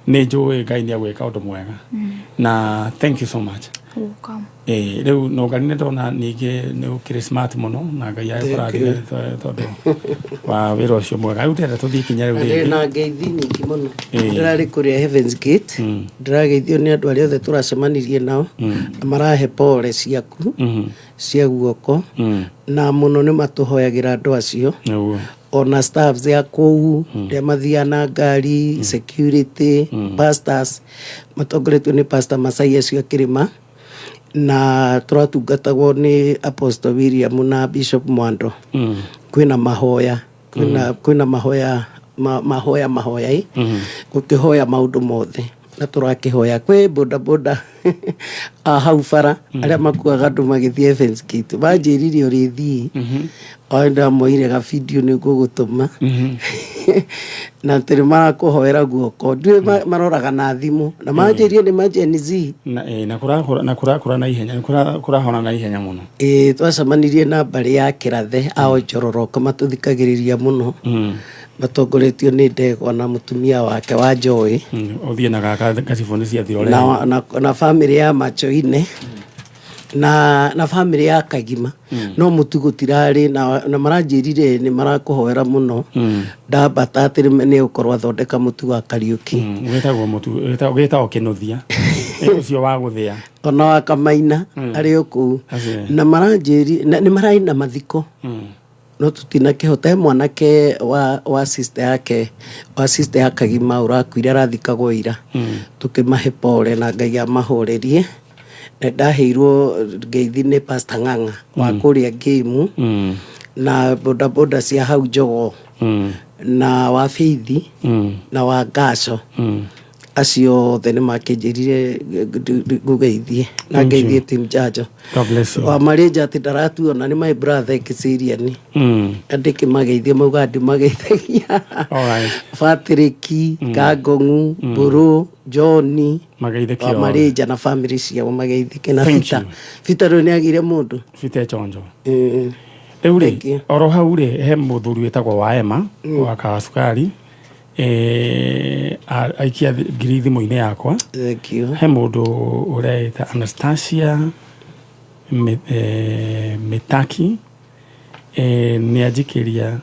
[SPEAKER 3] nĩ njũĩ Ngai nĩ agwĩka ũndũ mwega na thank you so much.
[SPEAKER 20] Welcome.
[SPEAKER 3] Rĩu no ngari nĩ ndona ningĩ nĩ ũkĩrĩ smart mũno na Ngai akũrathime tondũ wa wĩra ũcio mwega rĩu ndĩrenda tũthiĩ ikinya rĩu rĩngĩ
[SPEAKER 19] na ngeithi nyingĩ mũno ndĩrarĩ kũrĩa Heaven's Gate ndĩrageithio nĩ andũ arĩa othe tũracemanirie nao na marahe pole ciaku cia guoko na mũno nĩ matũhoyagĩra andũ acio ona staffs ya kũu rĩa mathia na ngari security pastors matongoretio nĩ pastor Masai acio Kĩrĩma na tũratungatagwo nĩ Apostle William na Bishop Mwando kwĩna mahoya kwĩna mahoya gũkĩhoya maũndũ mothe na tũrakĩhoya kwĩ boda hau bara arĩa makuaga andũ magĩthiĩ Heaven's Gate banjĩrire ũrĩthii oenda moire ga video nĩ gũgũtũma na tĩrĩ marakũhoera guoko ndũĩ maroraga na thimũ na manjĩrie nĩ majenzi
[SPEAKER 3] na kũrakũra na ihenya kũrahona na ihenya mũno
[SPEAKER 19] twacemanirie na mbarĩ ya Kĩrathe ao Njororoko matũthikagĩrĩria mũno matongoretio nĩ Ndegwa na mũtumia wake wa Joy
[SPEAKER 3] ũthiĩ na gaka gaciboni cia thirore
[SPEAKER 19] na family ya Machoine na family ya Kagima no mũtu gũtirarĩ na maranjĩrire nĩ marakũhoera mũno ndambata atĩ nĩ ũkorwo athondeka mũtu wa Kariũki
[SPEAKER 3] wĩtagwo mũtu wĩtagwo kĩnuthia ũcio wa gũthĩa
[SPEAKER 19] ona wa Kamaina arĩ kũu na maranjĩrire nĩ maraina mathiko no tutinakĩhota mwanake wa sister ya Kagima ũrakuire arathikagwo ira tũkĩmahe pole na Ngai amahorerie na ndaheirwo ngeithi nĩ Pastor Ng'ang'a wa kũrĩa Ngĩmu na boda cia hau Njogo na wa Faith na wa Ngaco acio othe nĩ makĩnjĩrire ngũgeithie na ngeithie team Njanjo.
[SPEAKER 3] God bless you.
[SPEAKER 19] Wa marĩnja atĩ ndaratuona nĩ my brother Kisiriani andĩke mageithie mauga ndĩmageithagia Patrick Kangong'u Mburu John
[SPEAKER 3] mageithĩkio
[SPEAKER 19] wa marĩnja na family ciao mageithĩke na Fita rĩu nĩ agire mũndũ
[SPEAKER 3] Fita Chonjo rĩu rĩ oro hau rĩ he mũthuri wĩtagwo wa Emma wa Kawasukari aikia ngiri thimũ-inĩ yakwa he mũndũ ũreita Anastasia Mitaki nĩ anjikĩria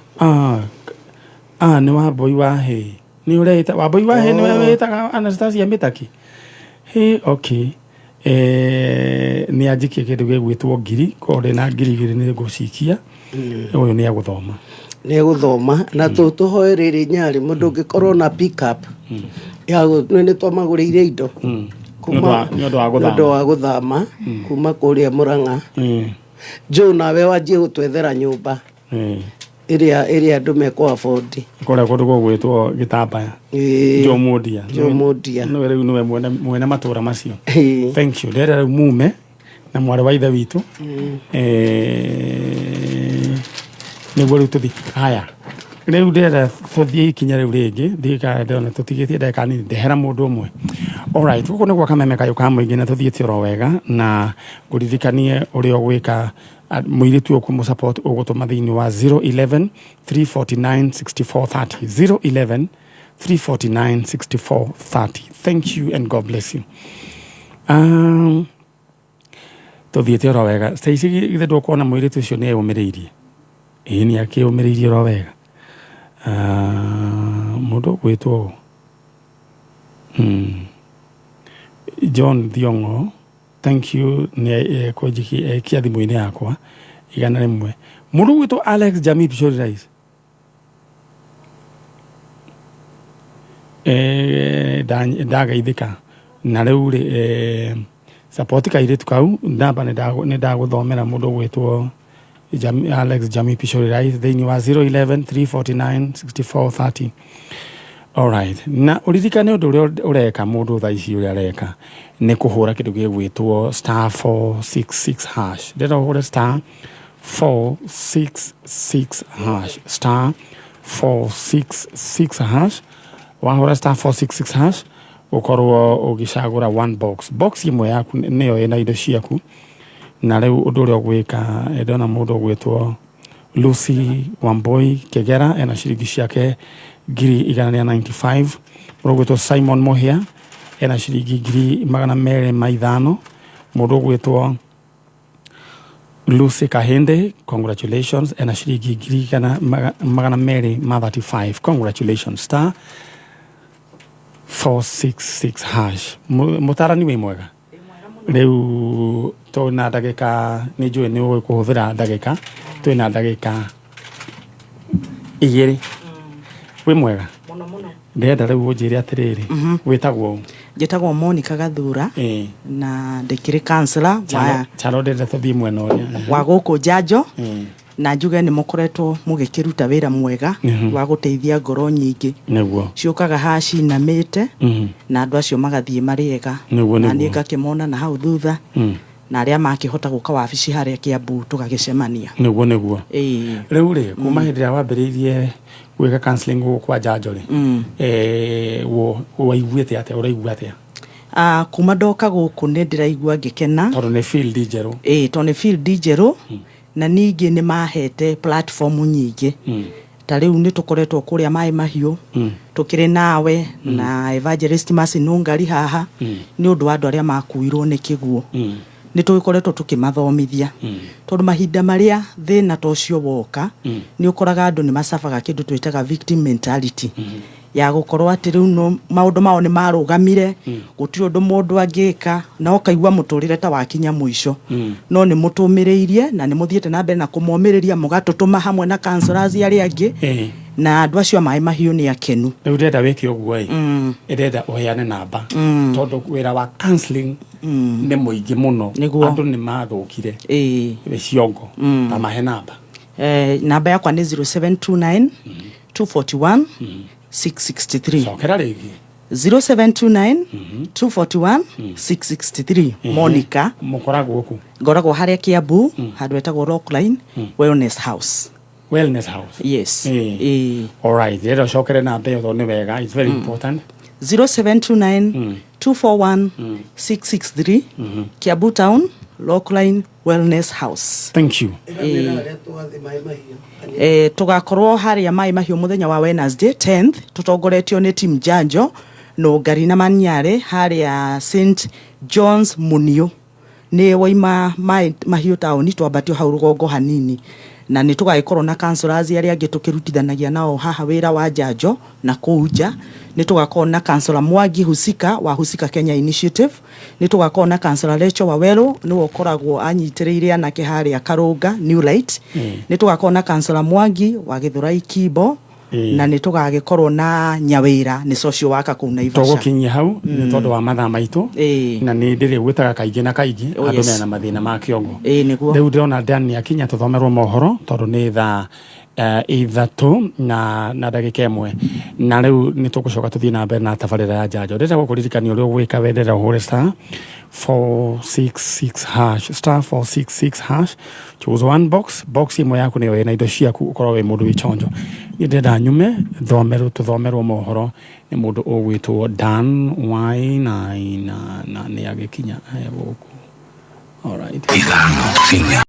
[SPEAKER 3] nĩ Wambui Wahĩ nĩ ũreita Wambui Wahĩ nĩ wĩtaga Anastasia Mitaki okay nĩ anjikia kĩndũ gĩgwĩtwo ngiri korwo na ngiri igĩrĩ nĩ ngũcikia ũyũ nĩ agũthoma
[SPEAKER 19] na tũhoe rĩrĩ Nyarĩ mũndũ ũngĩkorwo na pick up ya nĩ twamagũrĩire indo kuma nĩ wa gũthama kuma kũrĩa Mũrang'a Joe nawe wanjie gũtwethera nyũmba ĩrĩa andũ mekwa afford
[SPEAKER 3] kũrĩa kũndũ gũgwĩtwo Gĩtambaya Joe Mũndia nĩwe rĩu nĩwe mwene matũra macio thank you ndĩrenda rĩu mume na mwarĩ wa ithe witũ nĩguo rĩu tũthi haya rĩu ndĩrenda tũthiĩ ikinya rĩu rĩngĩ ndĩrona tũtigĩtie ndagĩka nini ndehera mũndũ ũmwe alright gũkũ nĩgwo kameme kayũ ka mũingĩ na tũthiĩte oro wega na ngũririkanie ũrĩa ũgwĩka mũirĩtu ũkũmũsupport ũgũtũma thĩinĩ wa 011 349 6430 011 349 6430 thank you and God bless you tũthiĩte oro wega Stacy githĩ ndũkuona mũirĩtu ũcio nĩ eyũmĩrĩirie nĩ akĩũmĩrĩirie oro wega mũndũ gwĩtwo John Thiongo thank you nĩ kũnjikia thimũ-inĩ yakwa igana rĩmwe mũndũ gwĩtwo Alex Jamii Pishori Rais ndagaithĩka na rĩu rĩ support kairĩtu kau namba nĩ ndagũthomera mũndũ gwĩtwo Alex Jamii Pishori Rais thĩinĩ wa 011 349 6430 alright na ũririkane ũndũ ũrĩa ũreka mũndũ thaa ici ũrĩa areka nĩ kũhũra kĩndũ gĩgwĩtwo *466 hash ndĩrenda ũhũre *466 hash *466 hash wahora star 466 hash ukorwo ugicagura one box imwe yaku niyo ina indo ciaku na riu undu uria gwika ndona mundu gwitwo Lucy Wamboi Kegera ena ciringi ciake 195 mundu gwitwo Simon Mohia ena ciringi 205 mundu gwitwo Lucy Kahende, congratulations. And a shirigi Grigana Magana Mary Ma35. Congratulations. Star 466 hash. Mutara niwe mwega. Leu to na dageka nijue niwe kuhudhira dageka. To na dageka igiri. We mwega. Ndenda rĩu ũnjĩre atĩrĩrĩ wĩtagwo
[SPEAKER 21] njĩtagwo Monica Gathura na ndĩkĩrĩ kansela wa
[SPEAKER 3] Charlotte Thobi mwena ũrĩa
[SPEAKER 21] wa gũkũ Njanjo na njuge nĩ mũkoretwo mũgĩkĩruta wĩra mwega wa gũteithia ngoro nyingĩ
[SPEAKER 3] nĩguo
[SPEAKER 21] ciũkaga haci na mĩte na andũ acio magathiĩ marĩega na niĩ ngakĩmona na hau thutha na arĩa makĩhota gũka wabici harĩa Kiambu tũgagĩcemania
[SPEAKER 3] nĩguo rĩu rĩ kuma hĩndĩ ĩrĩa wambĩrĩirie gwĩka counseling kwa Njanjo rĩ waiguĩte atĩa ũraigua atĩa
[SPEAKER 21] kuma ndoka gũkũ nĩ ndĩraigua ngĩkena
[SPEAKER 3] tondũ nĩ field njerũ
[SPEAKER 21] tondũ nĩ field njerũ na ningĩ nĩ mahete platform nyingĩ ta rĩu nĩ tũkoretwo kũrĩa Maĩ Mahiũ tũkĩrĩ nawe na Evangelist Mercy Nũngari haha nĩ ũndũ wa andũ arĩa makuirwo nĩ kĩguũ nĩ tũkoretwo tũkĩmathomithia tondũ mahinda marĩa thĩna ta ũcio woka nĩ ũkoraga andũ nĩ macabaga kĩndũ twĩtaga victim mentality ya gũkorwo atĩ rĩu no maũndũ mao nĩ marũgamire gũtirĩ ũndũ mũndũ angĩka na ũkaigua mũtũrĩre ta wakinya mũico no nĩ mũtũmĩrĩirie na nĩ mũthiĩte na mbere na kũmomĩrĩria mũgatũtũma hamwe na counselors arĩa angĩ na andũ acio Maĩ Mahiũ nĩ akenu
[SPEAKER 3] rĩu ndenda wĩke ũguo ndenda ũheane namba tondũ wĩra wa counseling nĩ mũingĩ mũno andũ nĩ mathũkire ciongo ta mahe namba
[SPEAKER 21] namba yakwa nĩ 0729 241 663
[SPEAKER 3] Sokera rĩngĩ
[SPEAKER 21] 0729 241 663 Monica
[SPEAKER 3] mũkoragwo ku
[SPEAKER 21] ngoragwo harĩa Kiambu handũ etagwo Rockline Wellness House
[SPEAKER 3] yes all right rero cokere namba ĩyo nĩ wega it's very important
[SPEAKER 21] 0729 241 663 Kiambu Town Rockline Wellness House.
[SPEAKER 3] Thank you.
[SPEAKER 21] Tugakorwo harĩa Maĩ Mahiũ mũthenya wa Wednesday 10th tutongoretio nĩ team Njanjo Nũngari na Maniare harĩa St John's Munio nĩ waima Maĩ Mahiũ taũni twambatio hau rũgongo hanini na nĩ tũgagĩkorwo na counselors arĩa angĩ tũkĩrutithanagia nao haha wĩra wa Njanjo na kũu nja nĩ tũgakorwo na counselor Mwangi Husika wa Husika Kenya Initiative nĩ tũgakorwo na counselor Lecho Wawero nĩ ũkoragwo anyitĩrĩire anake harĩa Karũnga New Light nĩ tũgakorwo na counselor Mwangi wa Gĩthũrai Kimbo na nĩ tũgagĩkorwo na Nyawĩra nĩ social worker kũu Naivasha
[SPEAKER 3] tũgũkinyia hau nĩ tondũ wa mathaa maitũ na nĩ ndĩrĩ gwĩtaga kaingĩ na kaingĩ andũ mena mathĩna ma kĩongo rĩu ndĩrona Dan nĩ akinya tũthomerwo mohoro tondũ nĩ thaa ithatũ na ndagĩka ĩmwe na rĩu nĩ tũgũcoka tũthiĩ na mbere na tabarĩra ya Njanjo ndĩrenda gũkũririkania ũrĩa ũgwĩka wendera ũhũre star 466 hash star 466 hash choose one box imwe yaku nĩyo ĩna indo ciaku ũkorwo wĩ mũndũ wĩchonjo nĩ ndĩrenda nyume tũthomerwo mohoro nĩ mũndũ ũgwĩtwo Dan Wainaina na nĩ agĩkinya gũkũ all right